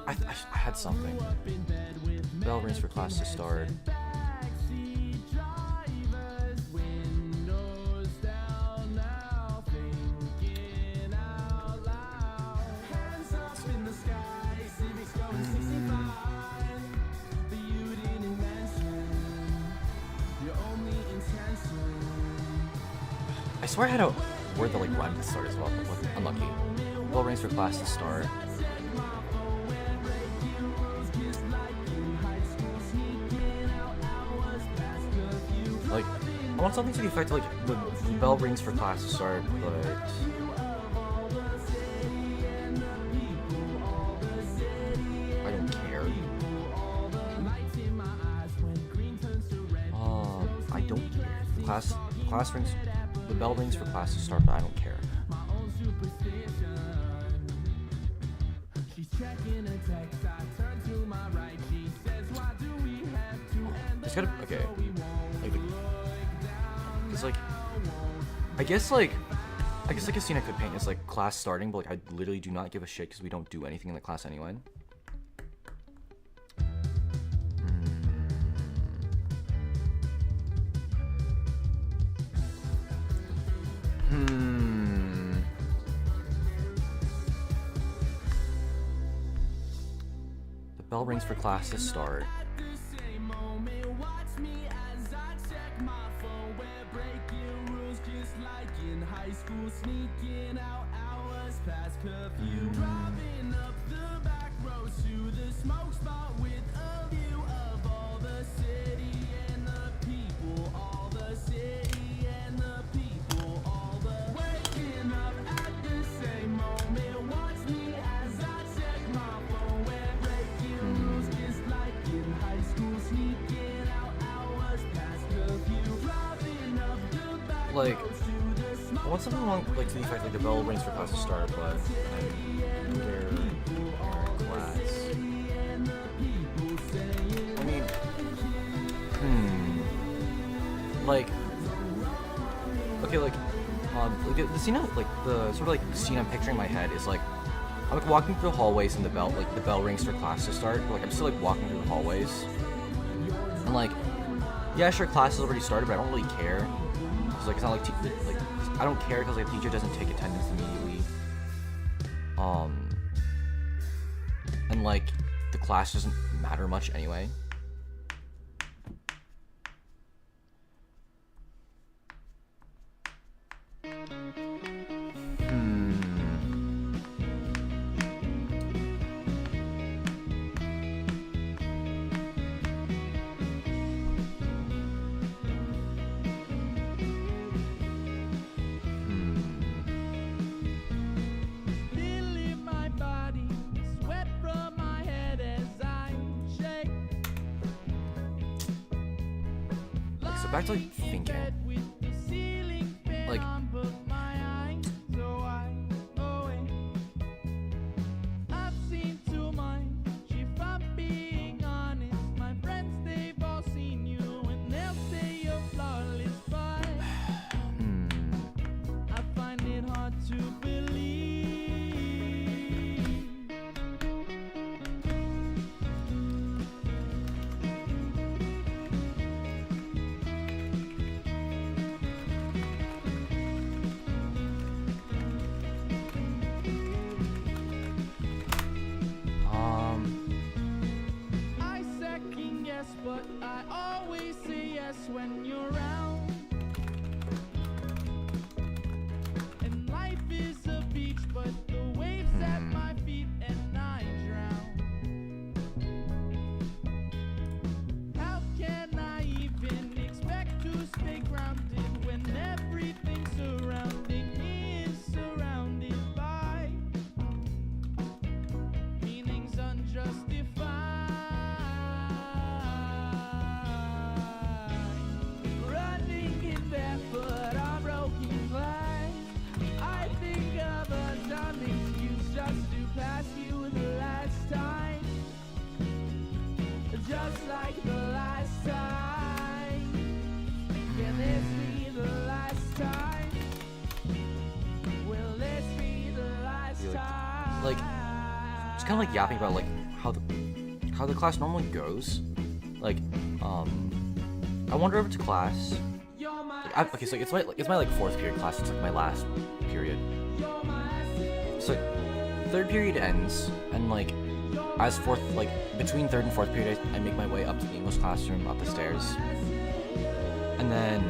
I had something. Bell rings for class to start. swear I had a word that like rhymed with start as well. Unlucky. Bell rings for class to start. Like, I want something to the effect like the bell rings for class to start, but I don't care. I don't care. Class rings. The bell rings for class to start, but I don't care. It's gotta okay. Cause like, I guess like a scene I could paint is like class starting, but like I literally do not give a shit because we don't do anything in the class anyway. The bell rings for class to start. Like, I want something along like to the effect like the bell rings for class to start, but under class. I mean, like, okay, like the scene of, like the sort of like scene I'm picturing in my head is like I'm like walking through the hallways and the bell rings for class to start. But, like I'm still like walking through the hallways, and like, yeah, sure, class has already started, but I don't really care. Like it's not like I don't care because like the teacher doesn't take attendance immediately. And like the class doesn't matter much anyway. Back to like thinking, like but I always say yes when you're around. And life is a beach, but the waves at my feet and I drown. How can I even expect to stay grounded when everything surrounding me is surrounded by meanings unjustified? But I'm broken glass. I think of a dumb excuse just to pass you the last time. Just like the last time. Can this be the last time? Will this be the last time? Like, it's kind of like yapping about like how the class normally goes. Like, I wander over to class. Okay, so it's my like fourth period class. It's like my last period. So third period ends, and like as fourth, like between third and fourth period, I make my way up to the English classroom, up the stairs, and then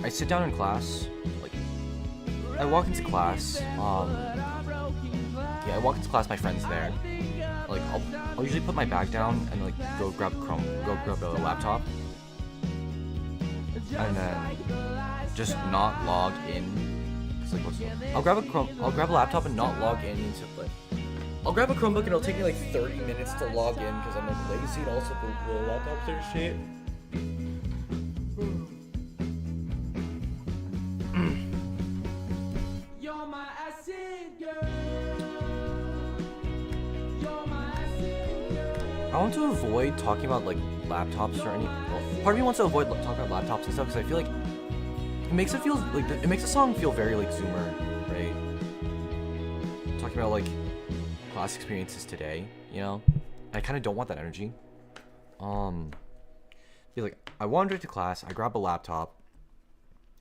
I sit down in class, like, I walk into class, yeah, I walk into class, my friend's there. Like, I'll usually put my bag down and, like, go grab a laptop. And then just not log in. It's like, I'll grab a laptop and not log in into, like, I'll grab a Chromebook and it'll take me, like, 30 minutes to log in because I'm, like, lazy and also the laptop's there shit. I want to avoid talking about like laptops or any. Well, part of me wants to avoid talking about laptops and stuff because I feel like it makes it feel like it makes the song feel very like Zoomer, right? Talking about like class experiences today, you know. I kind of don't want that energy. Feel like I wander to class, I grab a laptop,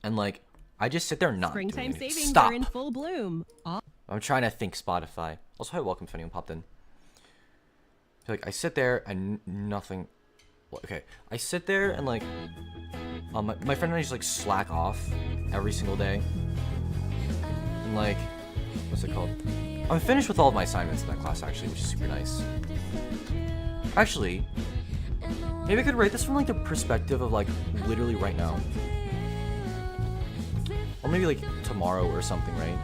and like I just sit there and not doing Springtime anything. savings Stop. are in full bloom. I'm trying to think Spotify. Also, hi, welcome if anyone popped in. I feel like I sit there and nothing. Well, okay, I sit there and like, my friend and I just like slack off every single day. And like, what's it called? I'm finished with all of my assignments in that class actually, which is super nice. Actually, maybe I could write this from like the perspective of like literally right now, or maybe like tomorrow or something, right?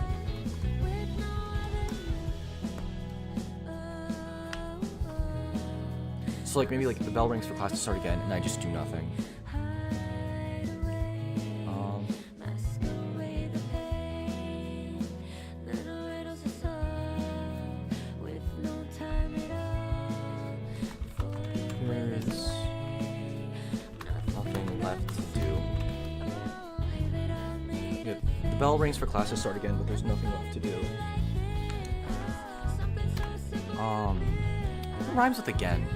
So like maybe like the bell rings for class to start again, and I just do nothing. There's nothing left to do. Yeah, the bell rings for class to start again, but there's nothing left to do. What rhymes with again?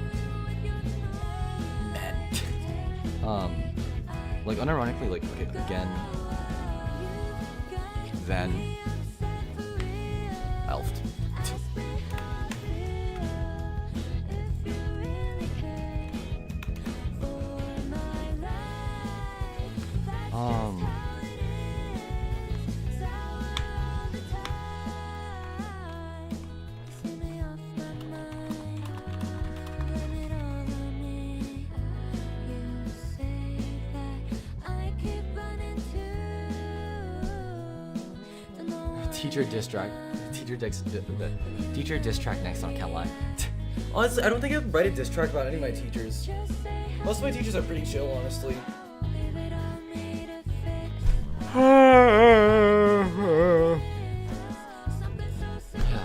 Like unironically, like okay, again, then, elfed. Teacher diss track next on Can't Lie. Honestly, I don't think I'd write a diss track about any of my teachers. Most of my teachers are pretty chill, honestly. Yeah,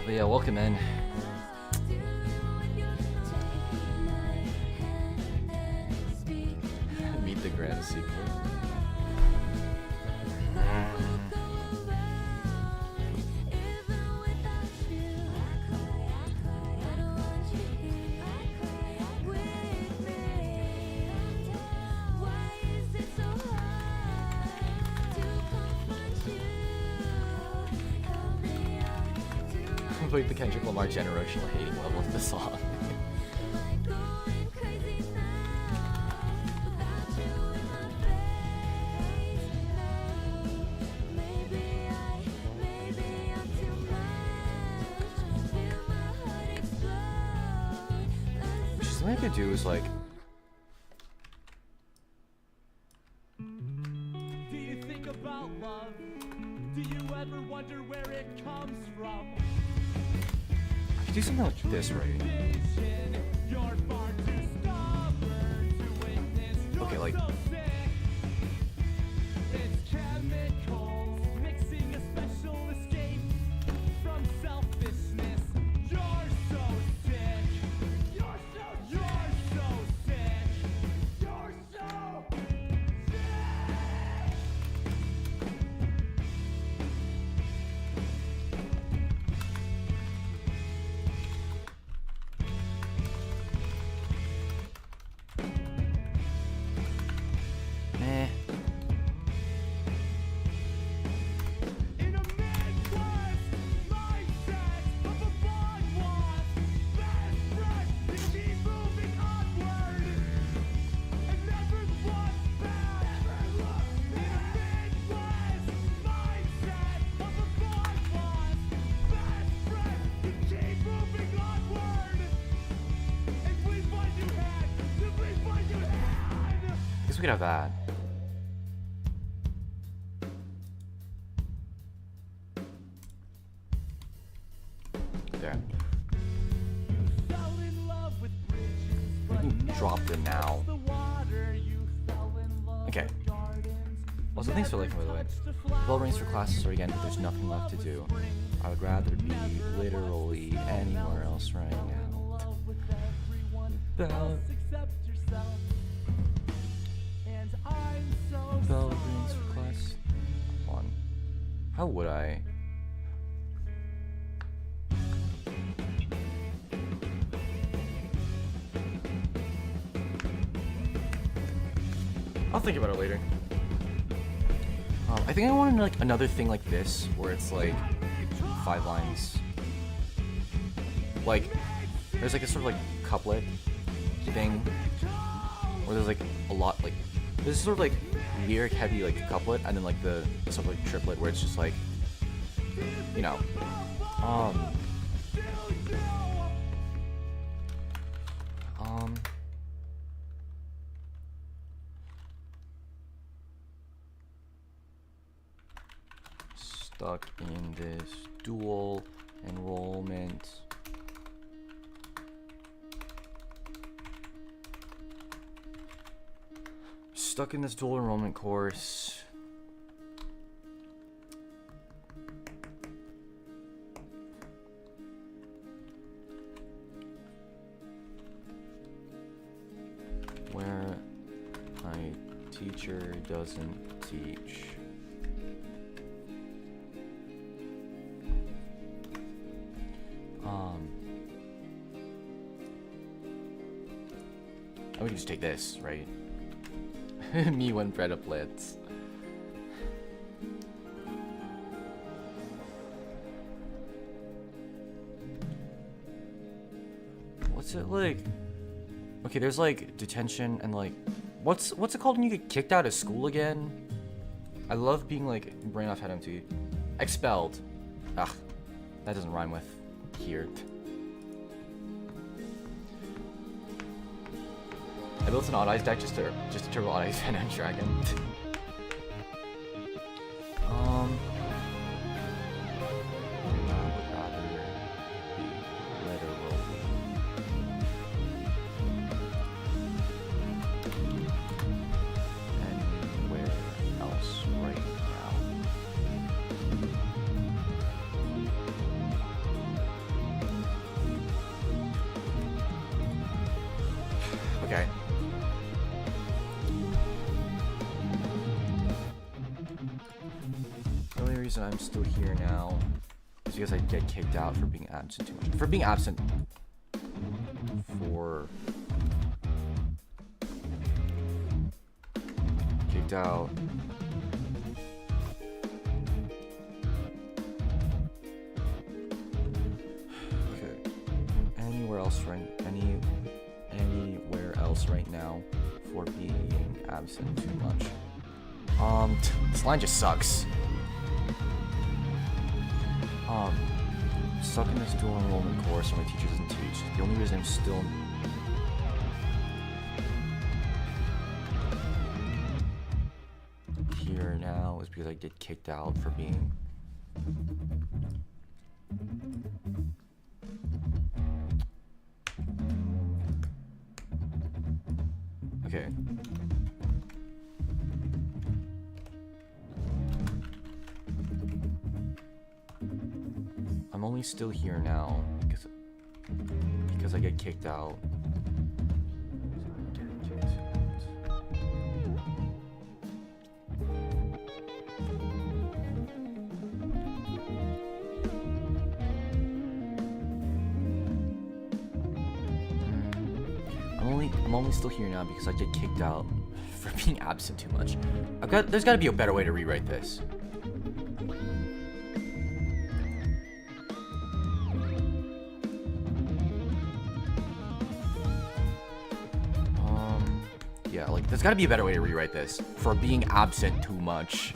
but yeah, welcome in. Meet the grand sequel. Like the Kendrick Lamar generational hating level of the song. Something I could do is like. Do you think about love? Do you ever wonder where it comes from? Do something like this, right? Okay, like. It's chemicals mixing a special escape from selfishness. You're so sick. You're so sick. You're so guess we could have that. There. We can drop the now. Okay. Also, thanks for liking, by the way. The bell rings for classes start again, but there's nothing left to do. I would rather be literally anywhere else right now. Bell rings for class. Hold on. How would I? I'll think about it later. I think I wanted like another thing like this, where it's like 5 lines. Like, there's like a sort of like couplet thing, where there's like a lot like this sort of like lyric heavy like couplet, and then like the sort of like triplet where it's just like, you know, stuck in this dual enrollment. Stuck in this dual enrollment course. Where my teacher doesn't teach. We can just take this, right? Me when bread up blitz. What's it like? Okay, there's like detention and like, what's it called when you get kicked out of school again? I love being like brain off head empty. Expelled. Ugh, that doesn't rhyme with here. I built an Odd Eyes deck just to turbo Odd Eyes and Dragon. Okay. The only reason I'm still here now is because I get kicked out for being absent too much. For being absent for kicked out. Okay. Anywhere else right now for being absent too much. This line just sucks. Stuck in this dual enrollment course where my teacher doesn't teach. The only reason I'm still here now is because I get kicked out for being okay. I'm only still here now because I get kicked out. I'm only still here now because I get kicked out for being absent too much. There's got to be a better way to rewrite this. Yeah, like there's got to be a better way to rewrite this for being absent too much.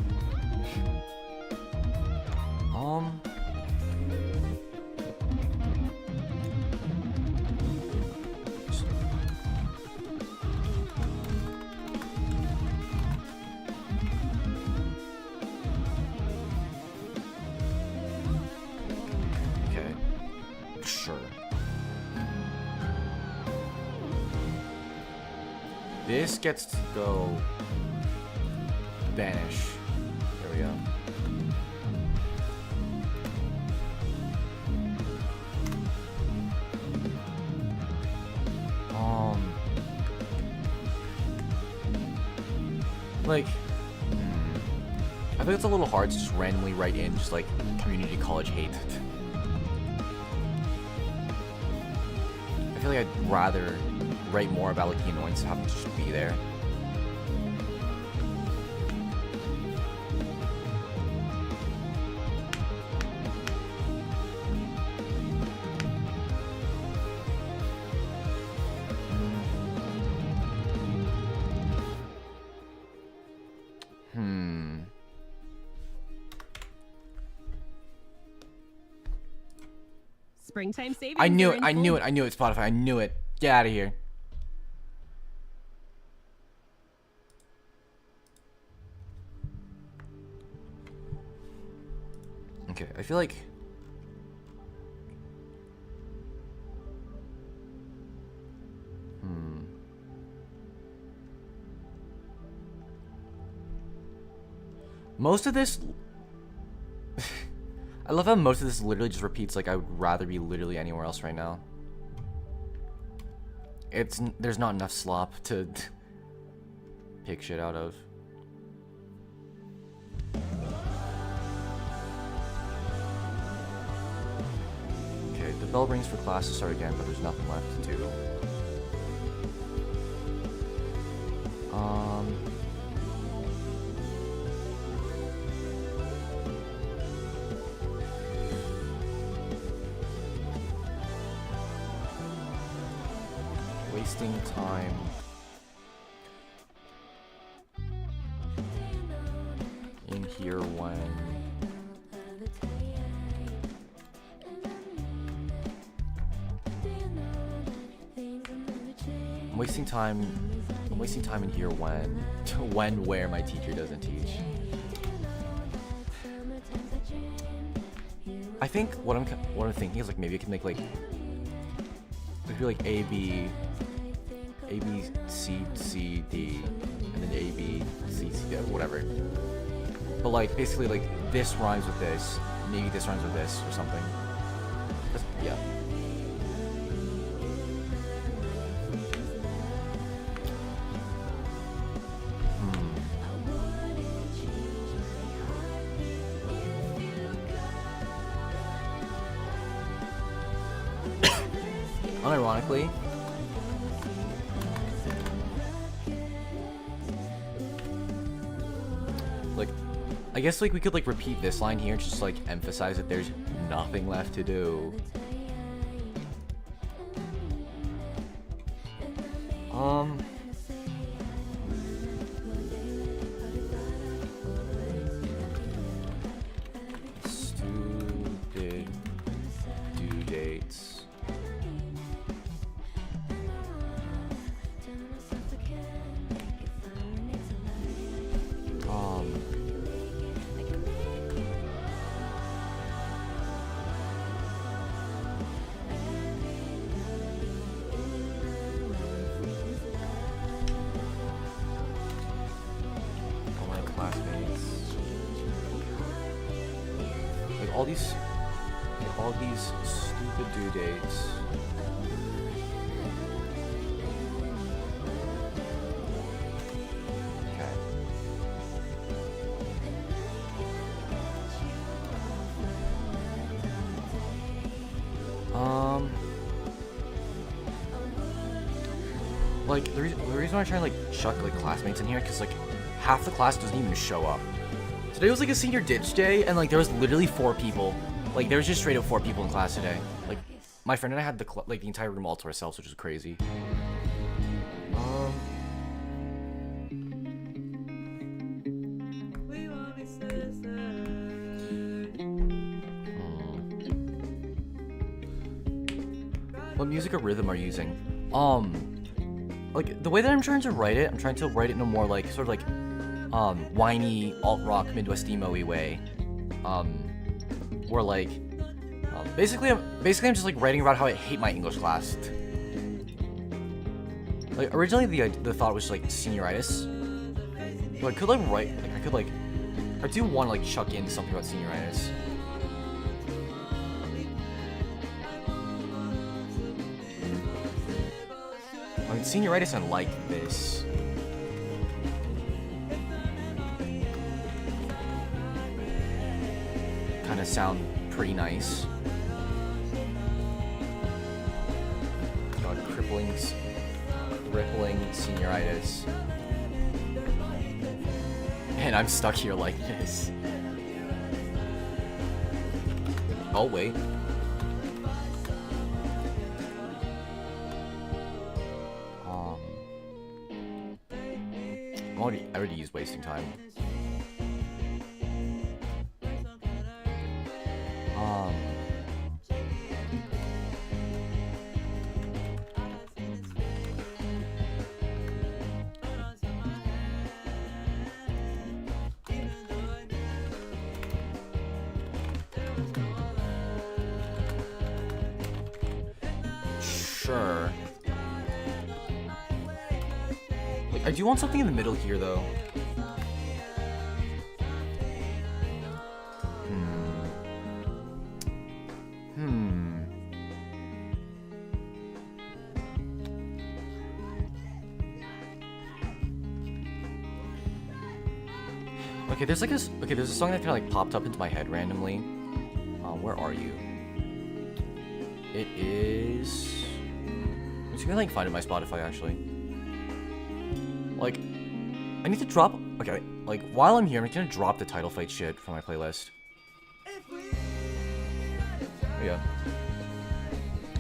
This gets to go vanish. There we go. Like, I think it's a little hard to just randomly write in just like community college hate. I feel like I'd rather write more about like the annoyance of having to just be there. Springtime savings. I knew are it. in I knew full- it. I knew it. Spotify. I knew it. Get out of here. Okay, I feel like most of this I love how most of this literally just repeats like I would rather be literally anywhere else right now. There's not enough slop to pick shit out of. Okay, the bell rings for class to start again, but there's nothing left to do. Wasting time. In here when I'm wasting time in here when where my teacher doesn't teach. I think what I'm thinking is like maybe I can make like it could be like A B C C D and then A B C C D whatever. But like basically like this rhymes with this, maybe this rhymes with this or something. Yeah. Unironically, like, I guess like we could like repeat this line here, just like emphasize that there's nothing left to do. Stupid due dates. All these stupid due dates. Okay. Like the reason why I try to like chuck like classmates in here, because like half the class doesn't even show up. Today was like a senior ditch day, and like there was literally 4 people. Like there was just straight up 4 people in class today. Like my friend and I had the the entire room all to ourselves, which was crazy. What music or rhythm are you using? Like the way that I'm trying to write it, I'm trying to write it in a more like sort of like whiny alt rock Midwest emo-y way. Where like basically I'm just like writing about how I hate my English class. Like originally the thought was like senioritis. But I could like write, like I could like, I do want to like chuck in something about senioritis. I mean, senioritis and like this. Kind of sound pretty nice. God, crippling senioritis. And I'm stuck here like this. Oh, wait. I already used wasting time. Sure. Like, I do want something in the middle here, though. Okay, there's like this. Okay, there's a song that kind of like popped up into my head randomly. Where are you? It is. I'm just gonna like find it in my Spotify actually. Like, I need to drop. Okay, like while I'm here, I'm gonna drop the title fight shit from my playlist. Yeah.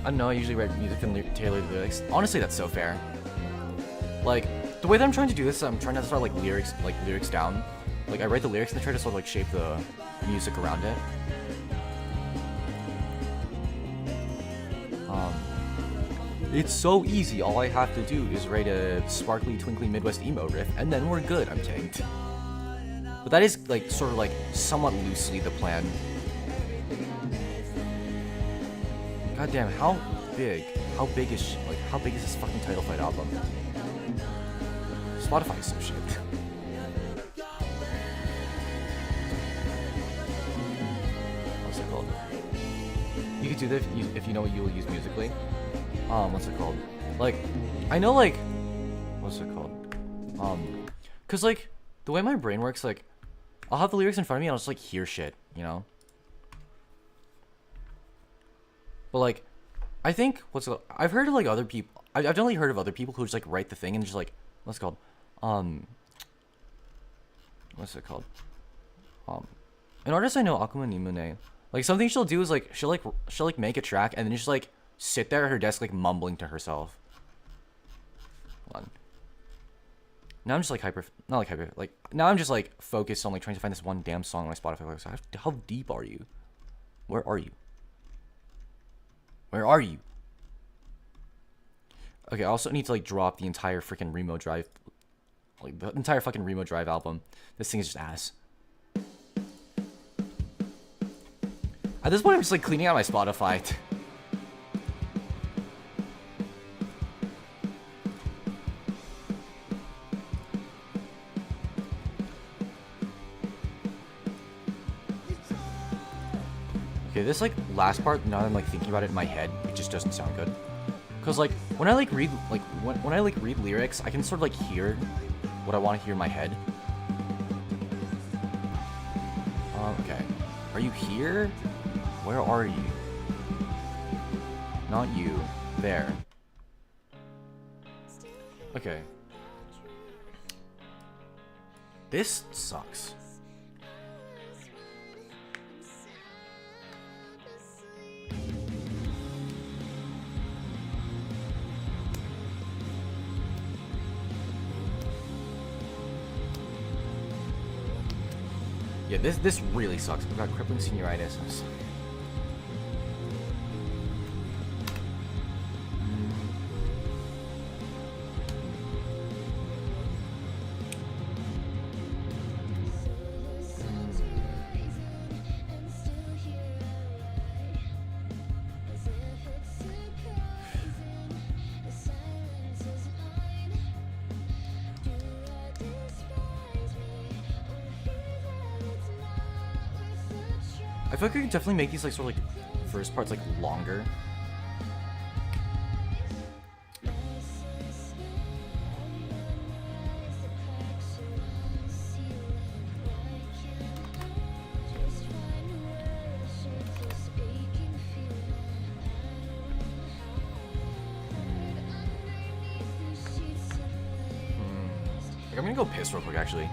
I don't know. I usually write music and tailor the lyrics. Honestly, that's so fair. Like the way that I'm trying to do this, I'm trying to start like lyrics down. Like I write the lyrics and I try to sort of like shape the music around it. It's so easy. All I have to do is write a sparkly, twinkly Midwest emo riff, and then we're good. I'm kidding. But that is like sort of like somewhat loosely the plan. God damn, how big is this fucking Title Fight album? Spotify is some shit. What's it called? You could do this if you know what you will use musically. What's it called? Like, I know like, what's it called? Cause like, the way my brain works, like, I'll have the lyrics in front of me and I'll just like hear shit, you know? But like, I think, I've heard of like other people, I've definitely heard of other people who just like write the thing and just like, what's it called? What's it called? An artist I know, Akuma Nimune, like something she'll do is like, she'll make a track and then just like, sit there at her desk like mumbling to herself. Hold on. Now I'm just like now I'm just like focused on like trying to find this one damn song on my Spotify playlist. How deep are you? Where are you? Where are you? Okay, I also need to like drop the entire freaking Remo Drive, like the entire fucking Remo Drive album. This thing is just ass. At this point, I'm just like cleaning out my Spotify. Okay, this like last part, now that I'm like thinking about it in my head, it just doesn't sound good. Cause like when I like read when I like read lyrics, I can sort of like hear what I want to hear in my head. Okay, are you here? Where are you? Not you. There. Okay. This sucks. Yeah, this really sucks. We've got crippling senioritis. I feel like I could definitely make these like sort of like first parts like longer. Like, I'm gonna go piss real quick actually.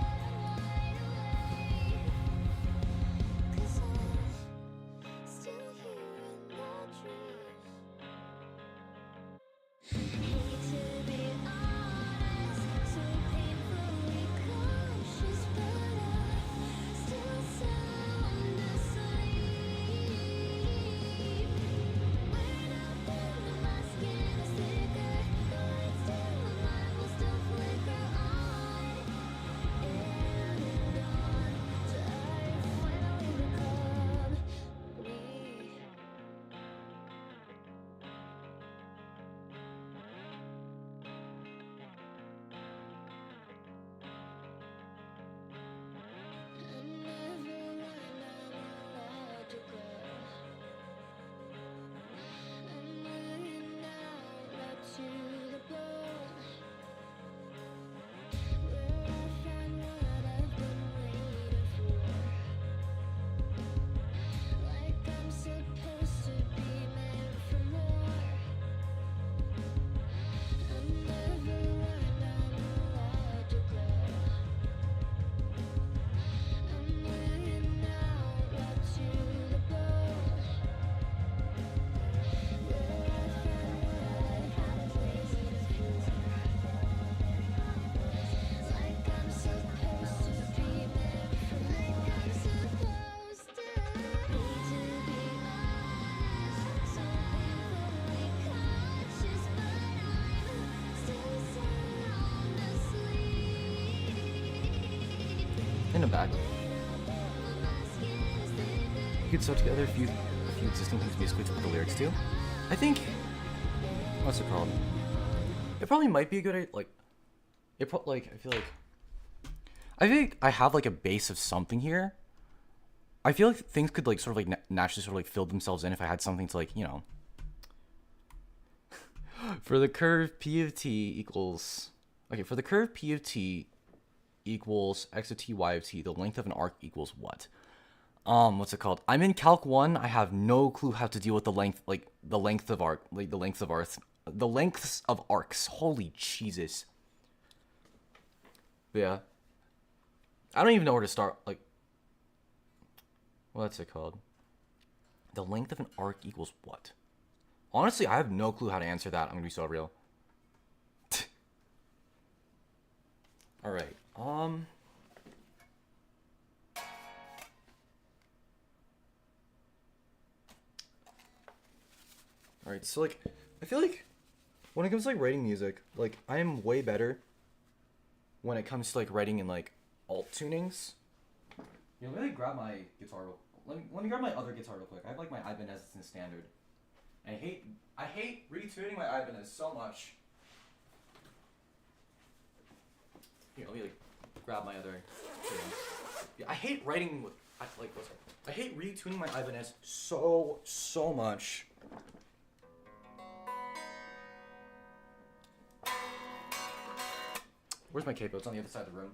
In the back. You could sew together a few existing things musically to put the lyrics to. I think, what's it called? It probably might be a good idea. Like, I feel like I have like a base of something here. I feel like things could like sort of like naturally sort of like fill themselves in if I had something to like, you know. For the curve P of t equals, okay, for the curve P of t equals x of t, y of t, the length of an arc equals what? What's it called? I'm in Calc 1. I have no clue how to deal with the length, like the length of arc, like the lengths of arcs. Holy Jesus. But yeah. I don't even know where to start. Like, what's it called? The length of an arc equals what? Honestly, I have no clue how to answer that. I'm gonna be so real. All right. All right. So like, I feel like when it comes to like writing music, like I am way better when it comes to like writing in like alt tunings. Yeah, let me grab my guitar. Let me grab my other guitar real quick. I have like my Ibanez in standard. I hate retuning my Ibanez so much. Here, let me like grab my other. Yeah, I hate writing with I hate retuning my Ibanez so much. Where's my capo? It's on the other side of the room.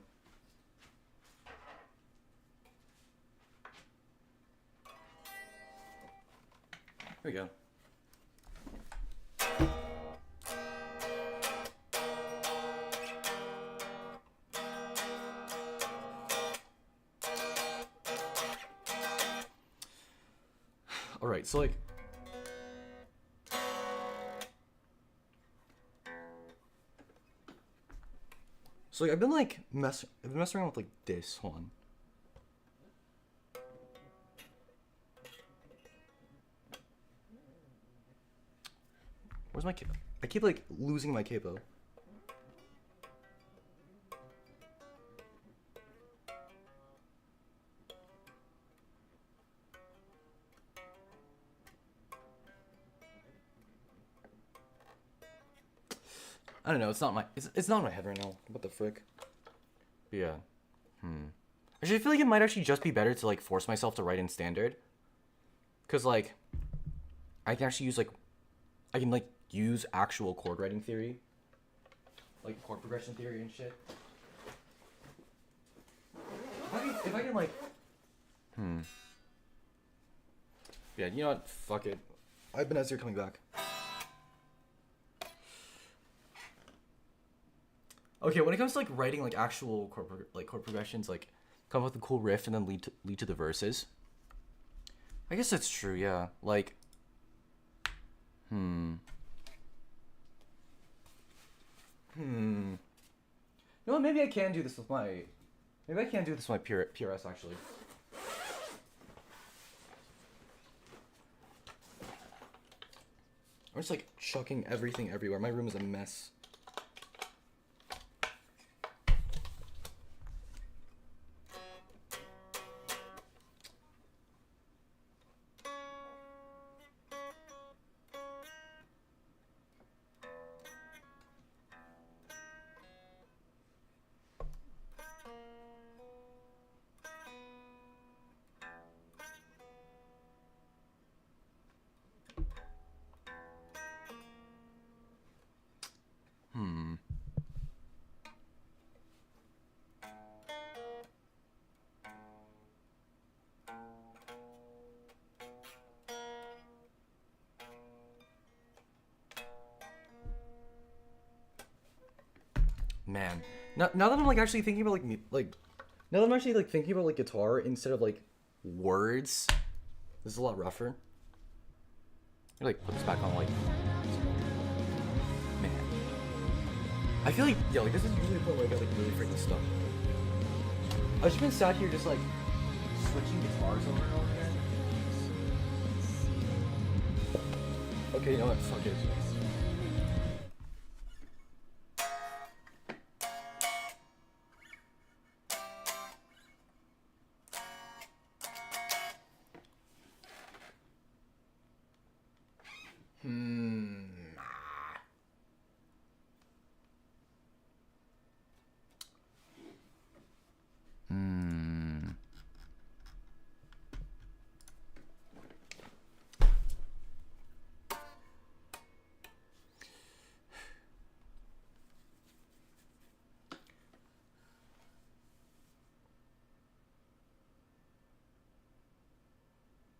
Here we go. All right, so like, I've been messing around with like this one. Where's my capo? I keep like losing my capo. I don't know. It's not in my head right now. What the frick? But yeah. Actually, I feel like it might actually just be better to like force myself to write in standard, Cause like, I can actually use like, I can like use actual chord writing theory, like chord progression theory and shit. If I can like, yeah, you know what? Fuck it. I've been as you're coming back. Okay, when it comes to like writing like actual chord progressions, like come up with a cool riff and then lead to the verses. I guess that's true. Yeah, like, You know what? Maybe I can do this with my. Maybe I can do this with my PRS actually. I'm just like chucking everything everywhere. My room is a mess. Man, now that I'm like actually thinking about now that I'm actually like thinking about like guitar instead of like words, this is a lot rougher. I like put this back on like, man. I feel like like this is usually put like really freaking stuff. I've just been sat here just like switching guitars over and over again. Okay, you know what? Fuck it.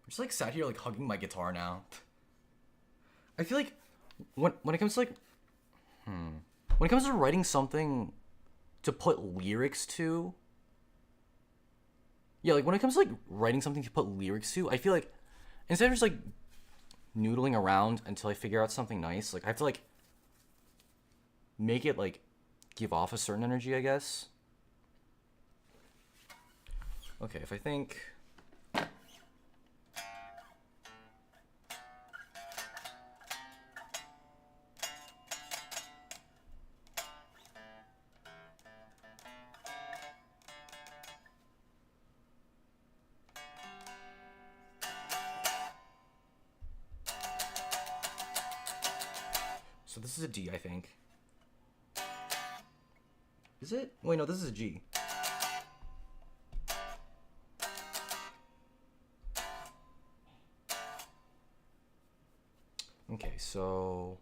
Just like sat here like hugging my guitar now. I feel like when it comes to like when it comes to writing something to put lyrics to, yeah, like when it comes to like writing something to put lyrics to, I feel like instead of just like noodling around until I figure out something nice, like I have to like make it like give off a certain energy, I guess. Okay, if I think. So this is a D, I think. Is it? Wait, no, this is a G. Okay, so...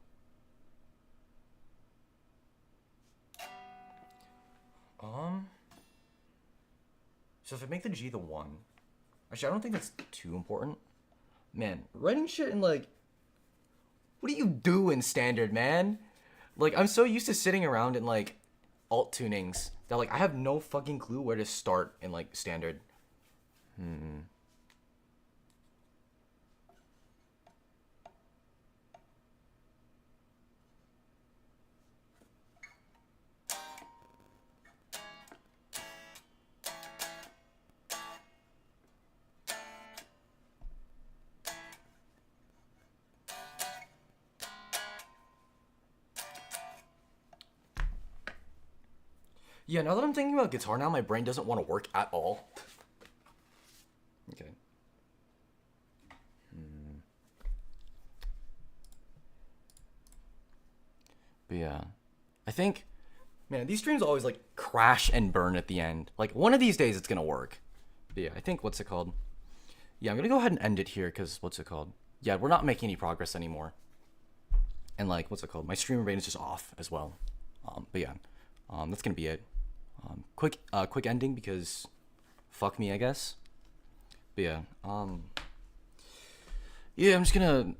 So if I make the G the 1... Actually, I don't think that's too important. Man, writing shit in, like... What do you do in standard, man? Like, I'm so used to sitting around in, like, alt tunings that, like, I have no fucking clue where to start in, like, standard. Yeah, now that I'm thinking about guitar now, my brain doesn't want to work at all. Okay. But yeah. I think, man, these streams always like crash and burn at the end. Like one of these days it's gonna work. But yeah, I think, what's it called? yeah, I'm gonna go ahead and end it here because what's it called? Yeah, we're not making any progress anymore. And like, what's it called? My streamer rate is just off as well. But yeah, that's gonna be it. Quick ending because fuck me, I guess. But yeah, yeah, I'm just gonna.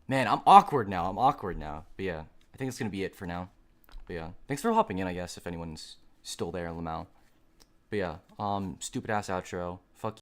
Man, I'm awkward now. But yeah, I think it's gonna be it for now. But yeah, thanks for hopping in, I guess, if anyone's still there, lmao. But yeah, stupid ass outro.